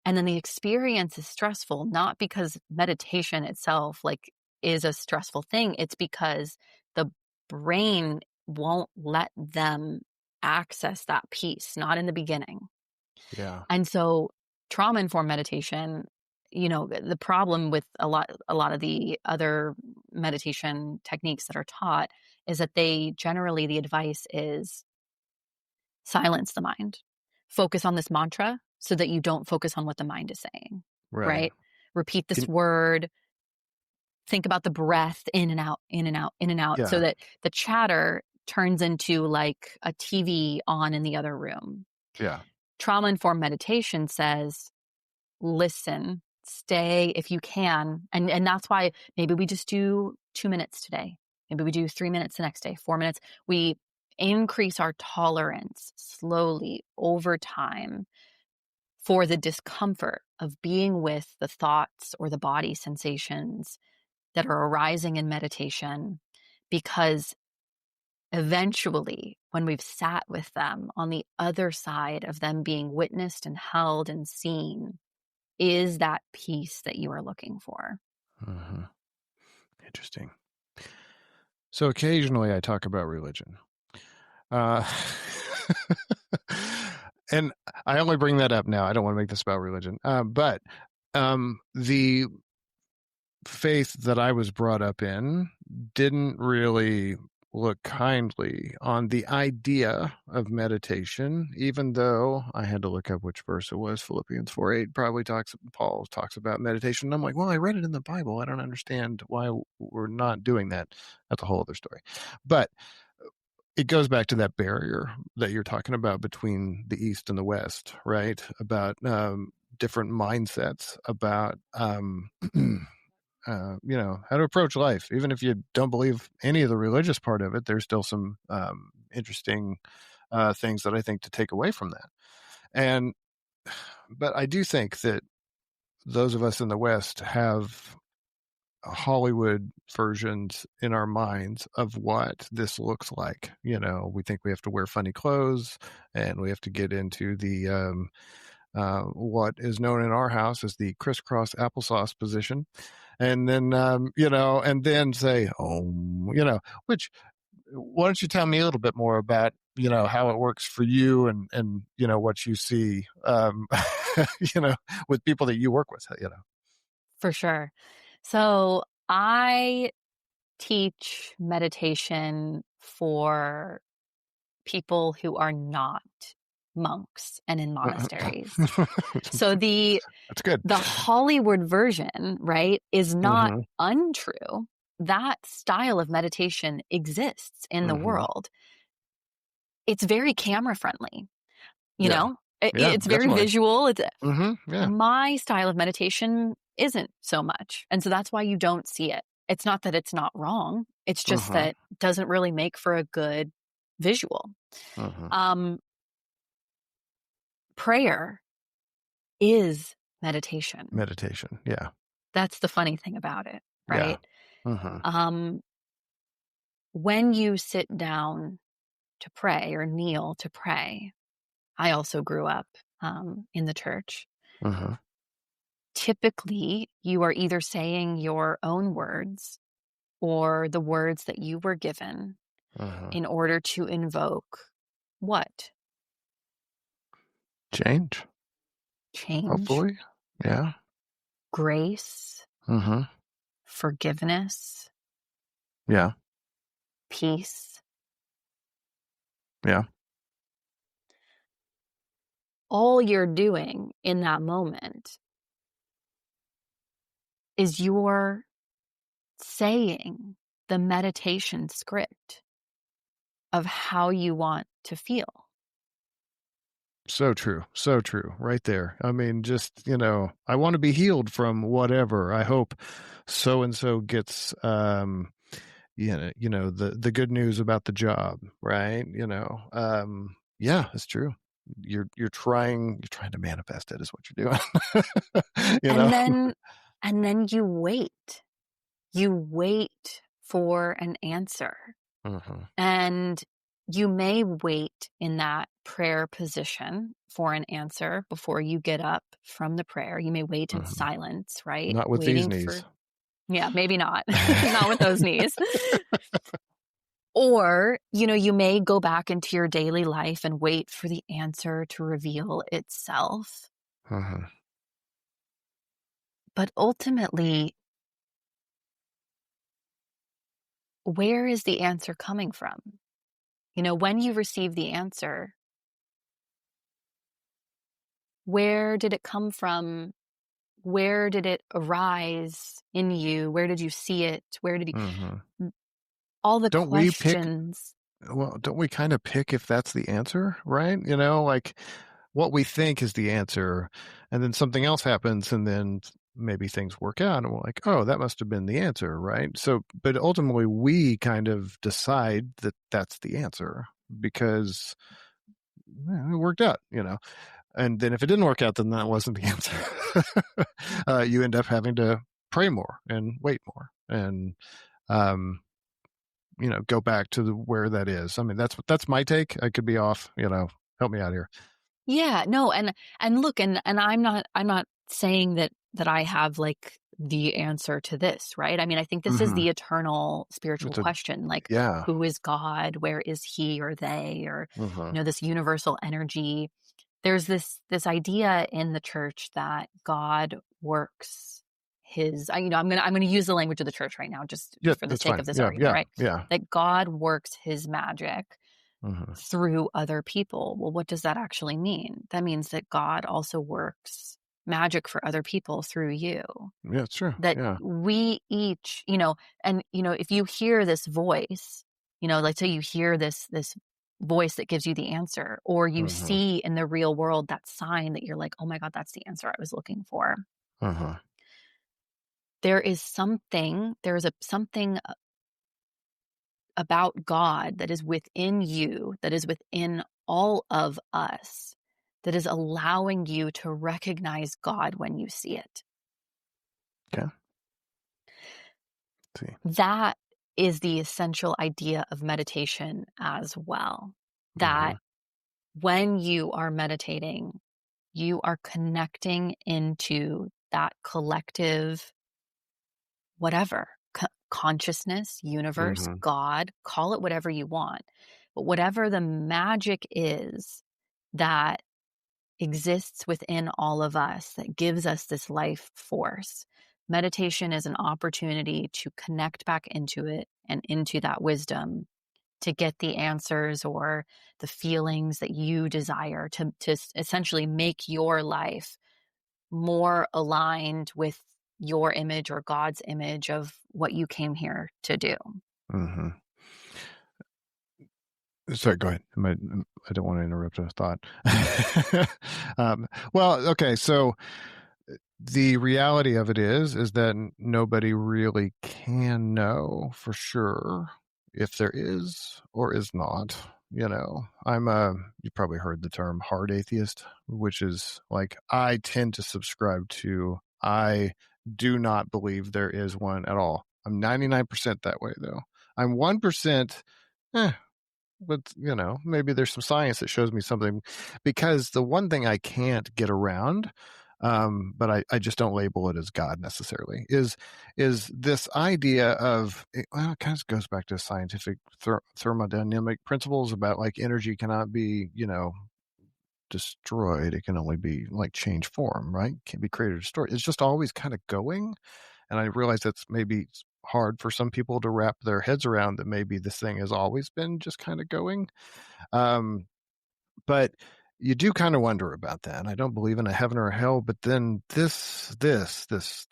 and then the experience is stressful, not because meditation itself like is a stressful thing. It's because the brain won't let them access that peace, not in the beginning. Yeah. And so trauma informed meditation, the problem with a lot of the other meditation techniques that are taught is that the advice is silence the mind. Focus on this mantra so that you don't focus on what the mind is saying, Right. right? Repeat this Can, word, think about the breath in and out, in and out, in and out, so yeah. that the chatter turns into like a TV on in the other room. Yeah. Trauma informed meditation says, listen, stay if you can. And that's why maybe we just do 2 minutes today. Maybe we do 3 minutes the next day, 4 minutes. We increase our tolerance slowly over time for the discomfort of being with the thoughts or the body sensations that are arising in meditation, because eventually, when we've sat with them on the other side of them being witnessed and held and seen, is that peace that you are looking for. Mm-hmm. Interesting. So occasionally I talk about religion. Uh, and I only bring that up now. I don't want to make this about religion. But the faith that I was brought up in didn't really look kindly on the idea of meditation, even though I had to look up which verse it was. Philippians 4:8 probably Paul talks about meditation. And I'm like, well, I read it in the Bible. I don't understand why we're not doing that. That's a whole other story. But it goes back to that barrier that you're talking about between the East and the West, right? About different mindsets, about how to approach life. Even if you don't believe any of the religious part of it, there's still some interesting things that I think to take away from that. And but I do think that those of us in the West have Hollywood versions in our minds of what this looks like. We think we have to wear funny clothes and we have to get into the what is known in our house as the crisscross applesauce position, and then and then say, oh, which, why don't you tell me a little bit more about how it works for you, and what you see with people that you work with. For sure. So I teach meditation for people who are not monks and in monasteries. So That's good. the Hollywood version, right, is not Mm-hmm. untrue. That style of meditation exists in the Mm-hmm. world. It's very camera friendly, you Yeah. know? Yeah, It's very definitely. visual. Mm-hmm. Yeah. My style of meditation isn't so much. And so that's why you don't see it. It's not that it's not wrong. It's just Mm-hmm. that it doesn't really make for a good visual. Mm-hmm. Um, Prayer is meditation. Meditation. Yeah. That's the funny thing about it, Yeah. right? Mm-hmm. Um, when you sit down to pray or kneel to pray, I also grew up in the church. Mm-hmm. Typically, you are either saying your own words or the words that you were given Mm-hmm. in order to invoke what? Change. Change, Hopefully. Yeah. grace, Mm-hmm. forgiveness, Yeah. peace. Yeah. All you're doing in that moment is you're saying the meditation script of how you want to feel. So true. So true. Right there. I mean, just, I want to be healed from whatever. I hope so and so gets the good news about the job, right? Yeah, it's true. You're trying to manifest it is what you're doing. you know. And then you wait. You wait for an answer. Mhm. And you may wait in that prayer position for an answer before you get up from the prayer. You may wait in Mhm. silence, right? Not with these Waiting for, knees. yeah, maybe not. Not with those knees. Or, you may go back into your daily life and wait for the answer to reveal itself. Mhm. But ultimately, where is the answer coming from? When you receive the answer, where did it come from? Where did it arise in you? Where did you see it? Where did Mhm. you, all the Don't we pick questions. Well, don't we kind of pick if that's the answer, right? Like what we think is the answer, and then something else happens, and then maybe things work out, and we're like, oh, that must have been the answer, right? So, but ultimately, we kind of decide that that's the answer because it worked out. And then if it didn't work out, then that wasn't the answer. You end up having to pray more and wait more, and um, go back to where that is. I mean, that's my take. I could be off. Help me out here. Yeah, no, and look, and I'm not saying that I have like the answer to this, right? I mean, I think this is Hmm. the eternal spiritual It's a question, like Yeah. who is God? Where is he or they, or Hmm. this universal energy. There's this idea in the church that God works I'm gonna use the language of the church right now, just Yeah, for the that's sake fine. of this Yeah, argument, yeah, right? yeah. That God works his magic Hmm. through other people. Well, what does that actually mean? That means that God also works magic for other people through you. Yeah, it's true. That Yeah. we each, and if you hear this voice, let's say you hear this voice that gives you the answer, or you Hmm. see in the real world that sign that you're like, oh my God, that's the answer I was looking for. Hmm. There is something about God that is within you, that is within all of us, that is allowing you to recognize God when you see it. Okay. Let's see. That is the essential idea of meditation as well. Hmm. That when you are meditating, you are connecting into that collective, whatever, consciousness, universe, Hmm. God, call it whatever you want. But whatever the magic is that exists within all of us that gives us this life force. Meditation is an opportunity to connect back into it and into that wisdom to get the answers or the feelings that you desire to essentially make your life more aligned with your image or God's image of what you came here to do. Hmm. Sorry, go ahead. I don't want to interrupt a thought. Well, okay. So the reality of it is that nobody really can know for sure if there is or is not. You probably heard the term hard atheist, which is like I tend to subscribe to. I do not believe there is one at all. I'm 99% that way though. I'm 1%. Eh, but maybe there's some science that shows me something, because the one thing I can't get around, but I just don't label it as God necessarily, is this idea of, well, it kind of goes back to scientific thermodynamic principles about like energy cannot be destroyed. It can only be like change form, right? It can't be created or destroyed. It's just always kind of going. And I realize that's maybe hard for some people to wrap their heads around, that maybe this thing has always been just kind of going. Um, but you do kind of wonder about that. I don't believe in a heaven or a hell, but then this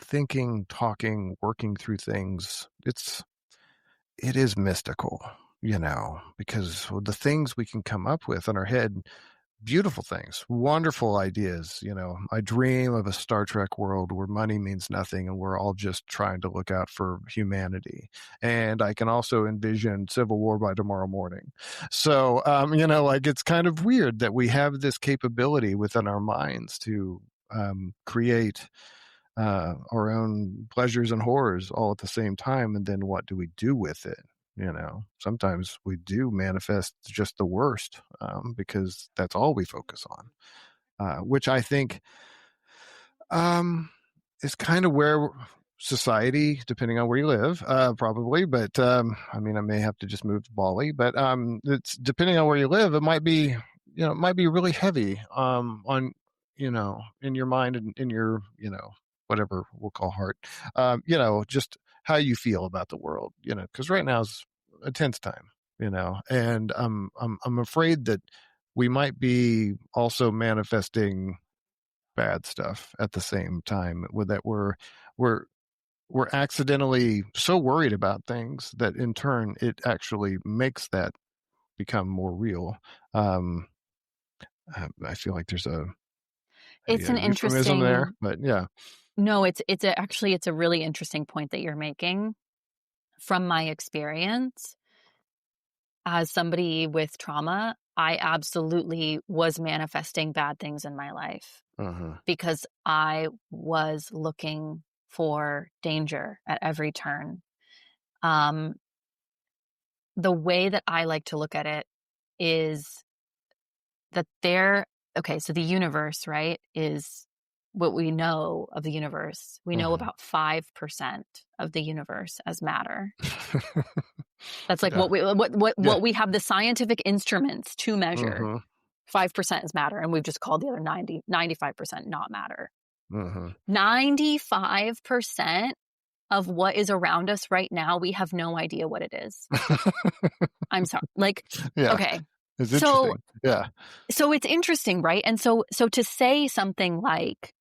thinking, talking, working through things, it is mystical, because the things we can come up with in our head, beautiful things, wonderful ideas. I dream of a Star Trek world where money means nothing and we're all just trying to look out for humanity. And I can also envision civil war by tomorrow morning. So, like, it's kind of weird that we have this capability within our minds to create our own pleasures and horrors all at the same time. And then what do we do with it? Sometimes we do manifest just the worst, because that's all we focus on, which I think um, is kind of where society, depending on where you live, probably. But I mean, I may have to just move to Bali. But it's depending on where you live, it might be, it might be really heavy on, in your mind and in your, whatever we'll call heart, just how you feel about the world, because right now is a tense time, and I'm afraid that we might be also manifesting bad stuff at the same time, with that we're we're accidentally so worried about things that in turn it actually makes that become more real. um I feel like there's a It's an euphemism there, interesting but yeah. no, actually it's a really interesting point that you're making. From my experience as somebody with trauma, I absolutely was manifesting bad things in my life Uh-huh. because I was looking for danger at every turn. Um, the way that I like to look at it is that okay, so the universe, right, is what we know of the universe. We know Uh-huh. about 5% of the universe as matter. That's like Yeah. Yeah. what we have the scientific instruments to measure. Uh-huh. 5% is matter, and we've just called the other 95% not matter. Uh-huh. 95% of what is around us right now, we have no idea what it is. I'm sorry. Like, Yeah, okay. it's So interesting. Yeah. so it's interesting, right? And so to say something like,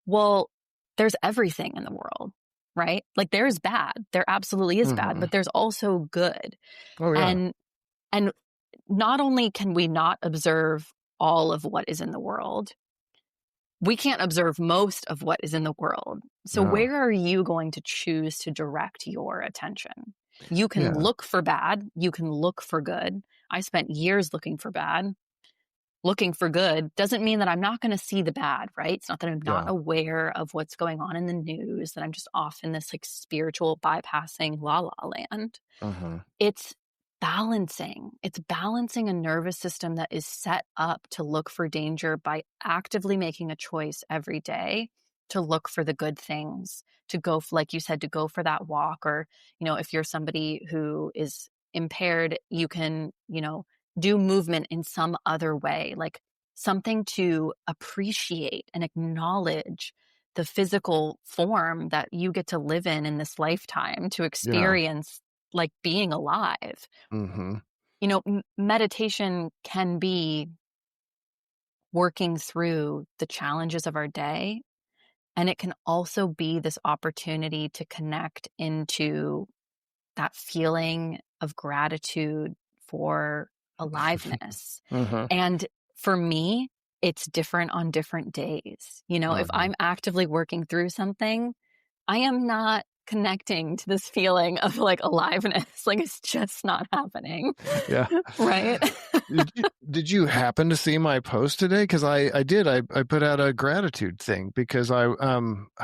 well, there's everything in the world, right? Like there's bad. There absolutely is bad, Uh-huh. but there's also good. Oh yeah. And and not only can we not observe all of what is in the world, we can't observe most of what is in the world. So No. where are you going to choose to direct your attention? You can Yeah. look for bad, you can look for good. I spent years looking for bad. Looking for good doesn't mean that I'm not going to see the bad, right? It's not that I'm not Yeah. aware of what's going on in the news, that I'm just off in this like spiritual bypassing la la land. Uh-huh. It's balancing. It's balancing a nervous system that is set up to look for danger by actively making a choice every day to look for the good things, to go, like you said, to go for that walk. Or, if you're somebody who is impaired, you can, do movement in some other way, like something to appreciate and acknowledge the physical form that you get to live in this lifetime, to Yeah. experience like being alive. Mm-hmm. Meditation can be working through the challenges of our day. And it can also be this opportunity to connect into that feeling of gratitude for aliveness. Uh-huh. And for me, it's different on different days. If Uh-huh. I'm actively working through something, I am not connecting to this feeling of like aliveness. Like it's just not happening. Yeah. Right? Did you happen to see my post today? Because I did. I put out a gratitude thing because I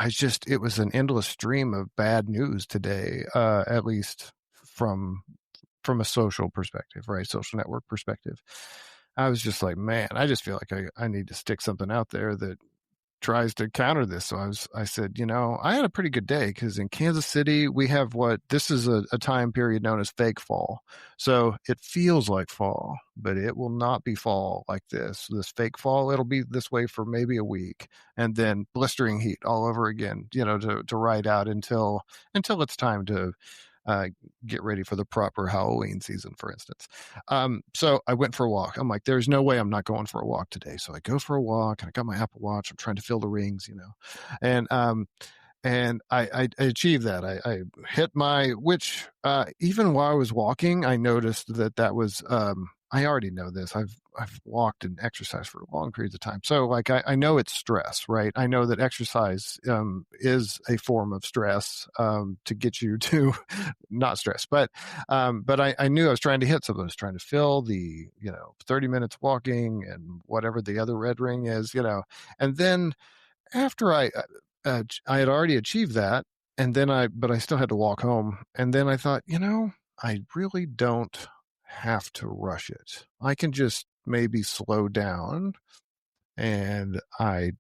just, it was an endless stream of bad news today, at least from a social perspective, right? Social network perspective. I was just like, man, I just feel like I need to stick something out there that tries to counter this. So I said, I had a pretty good day because in Kansas City, we have this is a time period known as fake fall. So it feels like fall, but it will not be fall like this fake fall. It'll be this way for maybe a week and then blistering heat all over again, to ride out until it's time to uh, get ready for the proper Halloween season, for instance. So I went for a walk. I'm like, there's no way I'm not going for a walk today. So I go for a walk and I got my Apple Watch. I'm trying to feel the rings, and I achieved that. I hit which even while I was walking, I noticed that was, I already know this. I've walked and exercised for long periods of time. So like, I know it's stress, right? I know that exercise, is a form of stress, to get you to not stress, but I knew I was trying to hit something. I was trying to fill the, 30 minutes walking and whatever the other red ring is, and then after I had already achieved that, and then but I still had to walk home, and then I thought, I really don't have to rush it. I can just maybe slow down, and I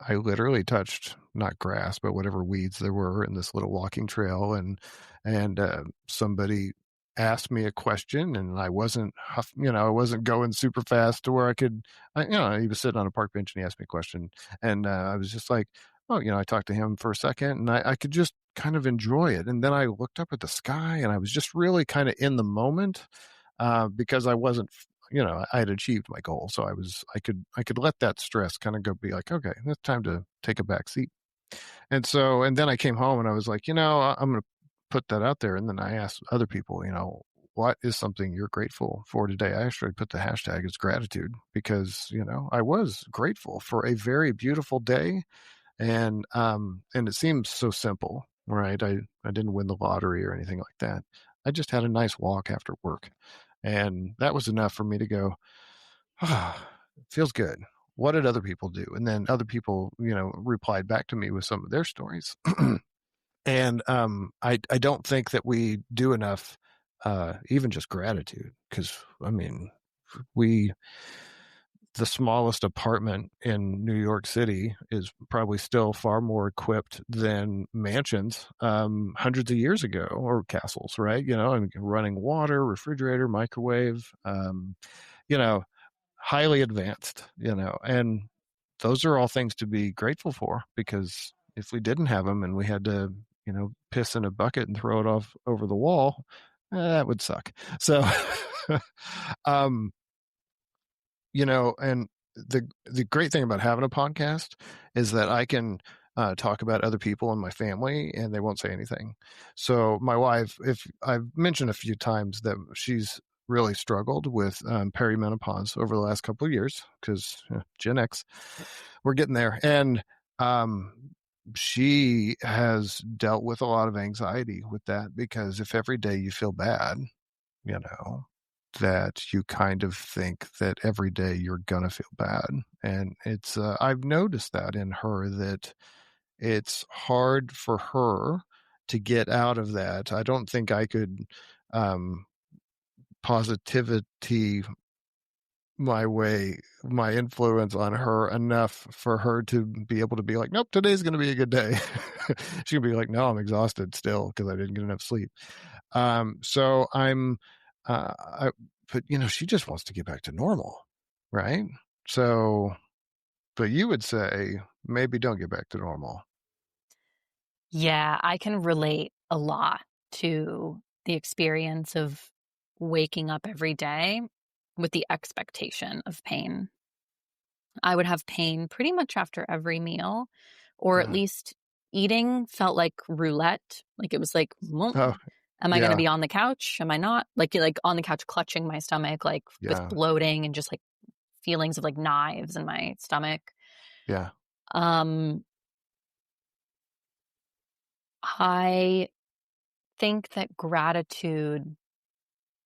literally touched not grass, but whatever weeds there were in this little walking trail, and somebody asked me a question, and I wasn't, I wasn't going super fast to where I could, he was sitting on a park bench and he asked me a question, and I was just like, oh, I talked to him for a second, and I could just kind of enjoy it, and then I looked up at the sky, and I was just really kind of in the moment, because I wasn't, I had achieved my goal. So I could let that stress kind of go, be like, okay, it's time to take a back seat. And then I came home and I was like, I'm going to put that out there. And then I asked other people, what is something you're grateful for today? I actually put the hashtag as gratitude because, I was grateful for a very beautiful day. And it seems so simple, right? I didn't win the lottery or anything like that. I just had a nice walk after work. And that was enough for me to go, it feels good. What did other people do? And then other people, replied back to me with some of their stories. And I don't think that we do enough, even just gratitude, because I mean, we the smallest apartment in New York City is probably still far more equipped than mansions, hundreds of years ago, or castles, right? I mean, running water, refrigerator, microwave, you know, highly advanced, and those are all things to be grateful for, because if we didn't have them and we had to, piss in a bucket and throw it off over the wall, that would suck. So, um, and the great thing about having a podcast is that I can talk about other people in my family and they won't say anything. So my wife, if I've mentioned a few times that she's really struggled with perimenopause over the last couple of years because Gen X, we're getting there, and um, she has dealt with a lot of anxiety with that, because if every day you feel bad, you know, that you kind of think that every day you're gonna feel bad. And I've noticed that in her, that it's hard for her to get out of that. I don't think I could um, positivity my influence on her enough for her to be able to be like, nope, today's going to be a good day. She'll be like, no, I'm exhausted still because I didn't get enough sleep. So I, but she just wants to get back to normal, right? So, but you would say maybe don't get back to normal. Yeah, I can relate a lot to the experience of waking up every day with the expectation of pain. I would have pain pretty much after every meal, or at Mhm. least eating felt like roulette. Like it was like, Oh, am I going to yeah, be on the couch? Am I not? Like on the couch, clutching my stomach, like with yeah, bloating and just like feelings of like knives in my stomach. yeah. Um, I think that gratitude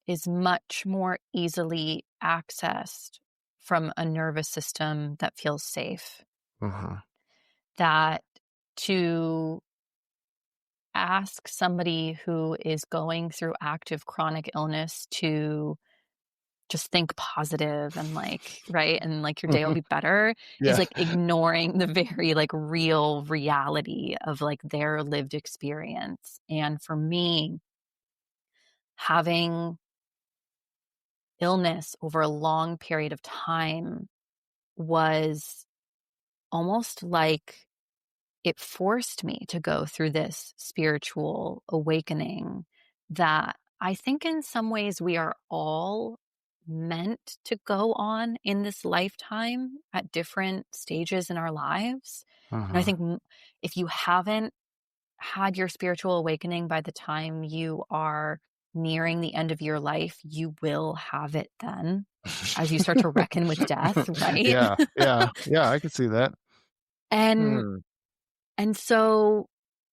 is much more easily accessed from a nervous system that feels safe. Hmm. That to ask somebody who is going through active chronic illness to just think positive and like, right, and like your day will Mhm. be better, is Yeah. like ignoring the very like real reality of like their lived experience. And for me, having illness over a long period of time was almost like it forced me to go through this spiritual awakening that I think in some ways we are all meant to go on in this lifetime at different stages in our lives. And I Mhm. think if you haven't had your spiritual awakening by the time you are nearing the end of your life, you will have it then as you start to reckon with death, right? Yeah, yeah, yeah, I could see that. and Hmm. and so,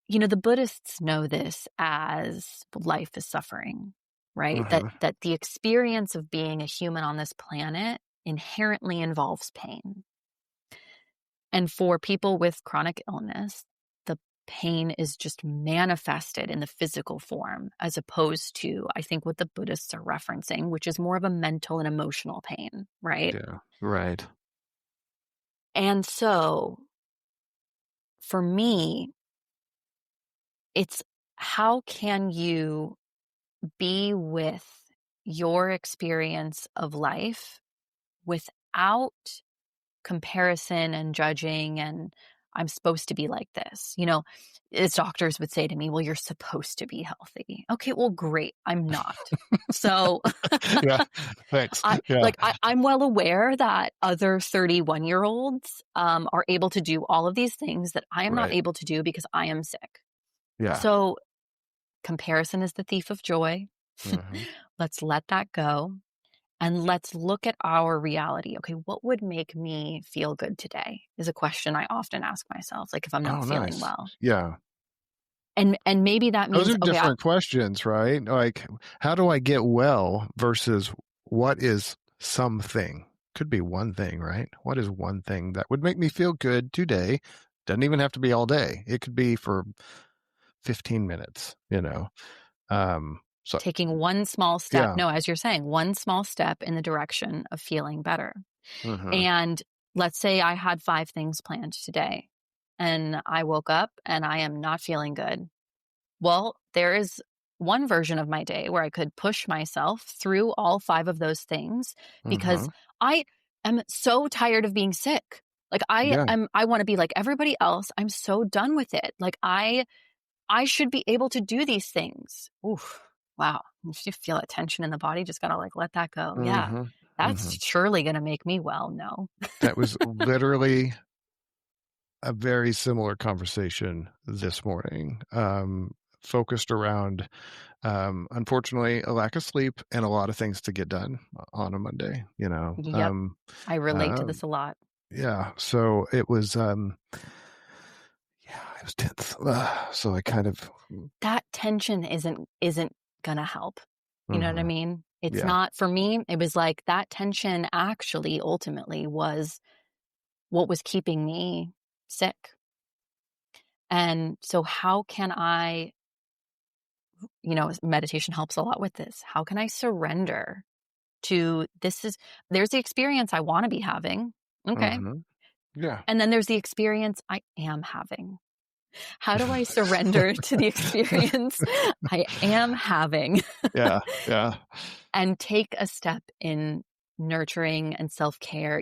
the Buddhists know this as life is suffering, right? That Mhm. that the experience of being a human on this planet inherently involves pain. And for people with chronic illness, the pain is just manifested in the physical form, as opposed to, I think, what the Buddhists are referencing, which is more of a mental and emotional pain, right? Yeah, right. And so for me, it's how can you be with your experience of life without comparison and judging and I'm supposed to be like this. As doctors would say to me, well, you're supposed to be healthy. Okay, well, great. I'm not. So Yeah, thanks. Yeah, I'm well aware that other 31-year-olds are able to do all of these things that I am not right. able to do because I am sick. Yeah. So comparison is the thief of joy. Mhm. Let's let that go. And let's look at our reality. Okay, what would make me feel good today is a question I often ask myself, like if I'm not Oh, feeling nice. well. Yeah. And maybe that Those means, are okay, different questions, right? Like, how do I get well versus what is something? Could be one thing, right? What is one thing that would make me feel good today? Doesn't even have to be all day. It could be for 15 minutes. So taking one small step, yeah. no, as you're saying, one small step in the direction of feeling better. Hmm. And let's say I had 5 things planned today and I woke up and I am not feeling good. Well, there is one version of my day where I could push myself through all 5 of those things because Hmm. I am so tired of being sick. Like Yeah. I want to be like everybody else. I'm so done with it. Like I should be able to do these things. Oof. Wow. You feel that tension in the body, just got to like let that go. Yeah. Hmm. That's Hmm. surely going to make me well. No. That was literally a very similar conversation this morning, focused around, unfortunately, a lack of sleep and a lot of things to get done on a Monday. Yep. I relate to Um, this a lot. yeah. So it was, yeah, it was tense. So I kind of, That tension isn't gonna help. You know what I mhm, mean? It's yeah, not for me, it was like that tension actually ultimately was what was keeping me sick. And so how can meditation helps a lot with this. How can I surrender to there's the experience I want to be having. Okay. hmm, yeah, And then there's the experience I am having. How do I surrender to the experience I am having? yeah, yeah, And take a step in nurturing and self-care.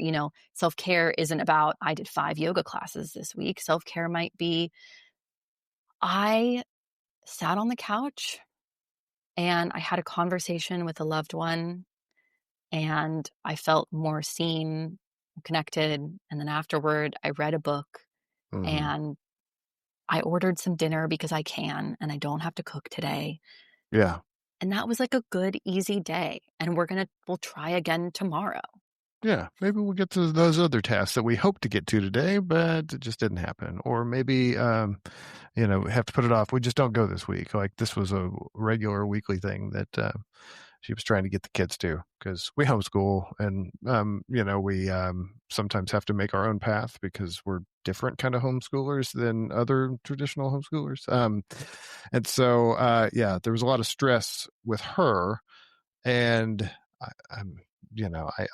Self-care isn't about I did 5 yoga classes this week. Self-care might be I sat on the couch and I had a conversation with a loved one and I felt more seen, connected, and then afterward I read a book hmm, and I ordered some dinner because I can and I don't have to cook today. yeah. And that was like a good easy day and we'll try again tomorrow. Yeah, maybe we'll get to those other tasks that we hope to get to today, but it just didn't happen. Or maybe, we have to put it off. We just don't go this week. Like this was a regular weekly thing that she was trying to get the kids to because we homeschool and, we sometimes have to make our own path because we're different kind of homeschoolers than other traditional homeschoolers. And so, yeah, there was a lot of stress with her and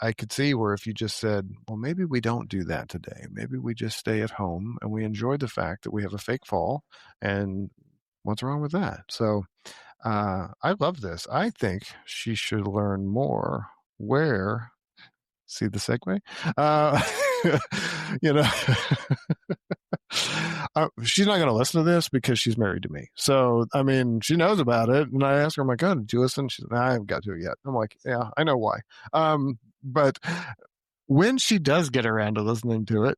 I could see where if you just said, well, maybe we don't do that today. Maybe we just stay at home and we enjoy the fact that we have a fake fall, and what's wrong with that? So I love this. I think she should learn more. Where, see the segue? You know, she's not going to listen to this because she's married to me. So, I mean, she knows about it. And I ask her, I'm like, oh, did you listen? She's like, nah, I haven't got to it yet. I'm like, yeah, I know why. But when she does get around to listening to it,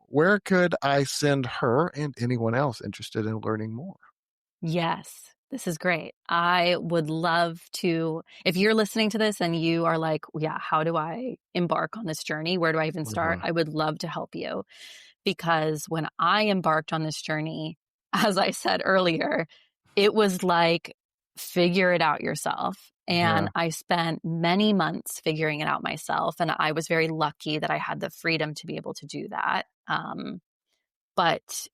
where could I send her and anyone else interested in learning more? Yes, this is great. I would love to, if you're listening to this and you are like, yeah, how do I embark on this journey? Where do I even start? Uh-huh. I would love to help you because when I embarked on this journey, as I said earlier, it was like figure it out yourself. And Yeah. I spent many months figuring it out myself. And I was very lucky that I had the freedom to be able to do that. But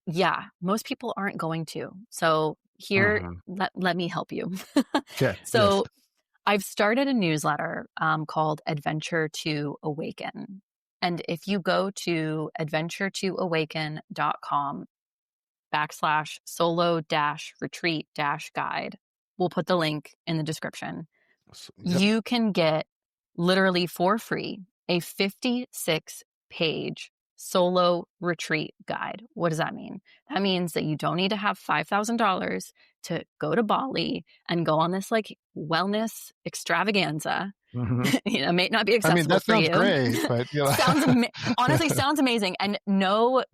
yeah, most people aren't going to. So here, Uh-huh. let me help you. Okay. Yes. So I've started a newsletter called Adventure to Awaken. And if you go to adventuretoawaken.com/solo retreat guide, we'll put the link in the description. Yep. You can get literally for free a 56-page solo retreat guide. What does that mean? That means that you don't need to have $5,000 to go to Bali and go on this like wellness extravaganza. Hmm. It may not be I mean, accessible that for sounds you. great, but Honestly sounds amazing, and no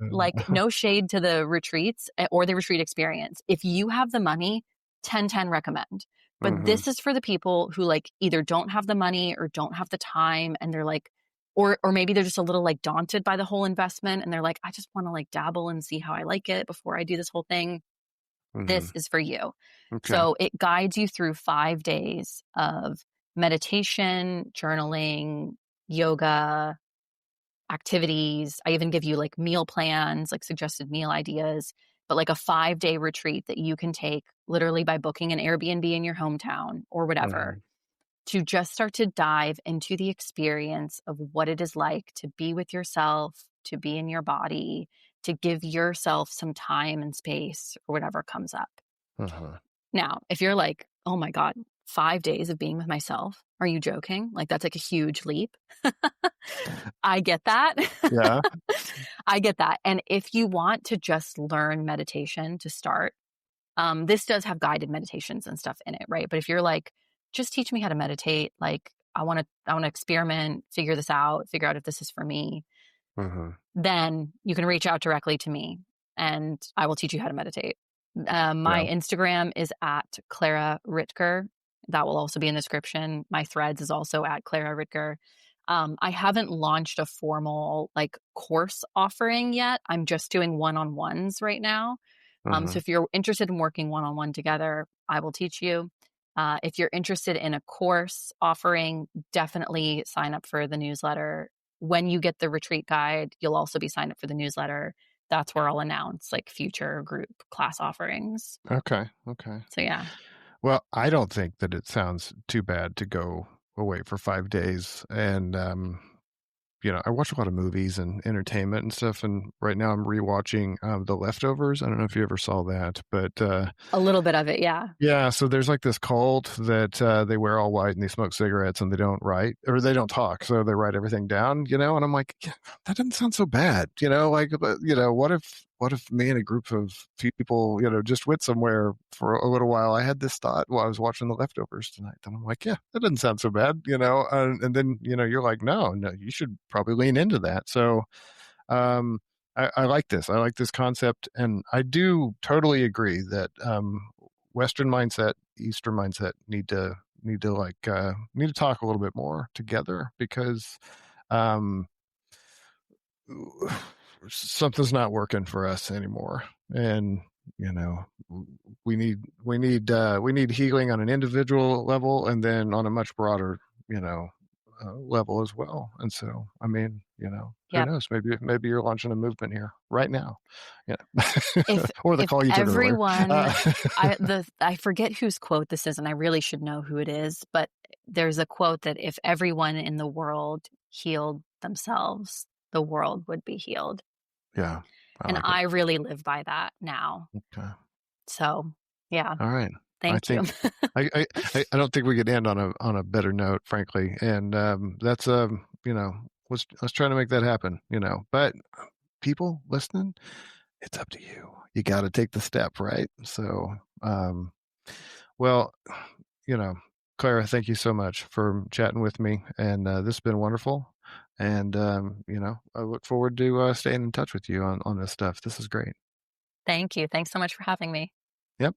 shade to the retreats or the retreat experience. If you have the money, 10/10 recommend. But Hmm. this is for the people who like either don't have the money or don't have the time, and they're like, or maybe they're just a little like daunted by the whole investment, and they're like, I just want to like dabble and see how I like it before I do this whole thing. Hmm. This is for you. Okay. So it guides you through 5 days of meditation, journaling, yoga, activities. I even give you like meal plans, like suggested meal ideas, but like a 5-day retreat that you can take literally by booking an Airbnb in your hometown or whatever, Hmm. to just start to dive into the experience of what it is like to be with yourself, to be in your body, to give yourself some time and space or whatever comes up. Uh-huh. Now, if you're like, oh my God, 5 days of being with myself, are you joking? Like, that's like a huge leap. I get that. Yeah. I get that. And if you want to just learn meditation to start, this does have guided meditations and stuff in it, right? But if you're like, just teach me how to meditate, like I want to experiment, figure this out, figure out if this is for me, Hmm. then you can reach out directly to me and I will teach you how to meditate. My Yeah. Instagram is at Clara Ritger. That will also be in the description. My threads is also at Clara Ritger. I haven't launched a formal like course offering yet. I'm just doing one-on-ones right now. So Uh-huh. if you're interested in working one-on-one together, I will teach you. If you're interested in a course offering, definitely sign up for the newsletter. When you get the retreat guide, you'll also be signed up for the newsletter. That's where I'll announce like future group class offerings. Okay. Okay. So yeah, Well, I don't think that it sounds too bad to go away for 5 days. And, I watch a lot of movies and entertainment and stuff. And right now I'm rewatching The Leftovers. I don't know if you ever saw that, but a little bit of it. Yeah. yeah, so there's like this cult that they wear all white and they smoke cigarettes and they don't write or they don't talk, so they write everything down, and I'm like, yeah, that doesn't sound so bad, like, what if me and a group of people, just went somewhere for a little while. I had this thought while I was watching The Leftovers tonight, and I'm like, yeah, that doesn't sound so bad, and then you're like, no, you should probably lean into that. So um, I like this. I like this concept, and I do totally agree that Western mindset, Eastern mindset need to talk a little bit more together because um, something's not working for us anymore, and you know we need healing on an individual level, and then on a much broader you know level as well. And so, I mean, who Yep. knows? Maybe you're launching a movement here right now, If or the if call you took earlier. everyone I forget whose quote this is, and I really should know who it is, but there's a quote that if everyone in the world healed themselves, the world would be healed. Yeah, I And like it. I really live by that now. Okay. So, yeah, All right. I thank you. think I don't think we could end on a better note, frankly. And that's was trying to make that happen, But people listening, it's up to you. You got to take the step, right? So, well, you know, Clara, thank you so much for chatting with me, and this has been wonderful. And I look forward to staying in touch with you on this stuff. This is great. Thank you. Thanks so much for having me. Yep.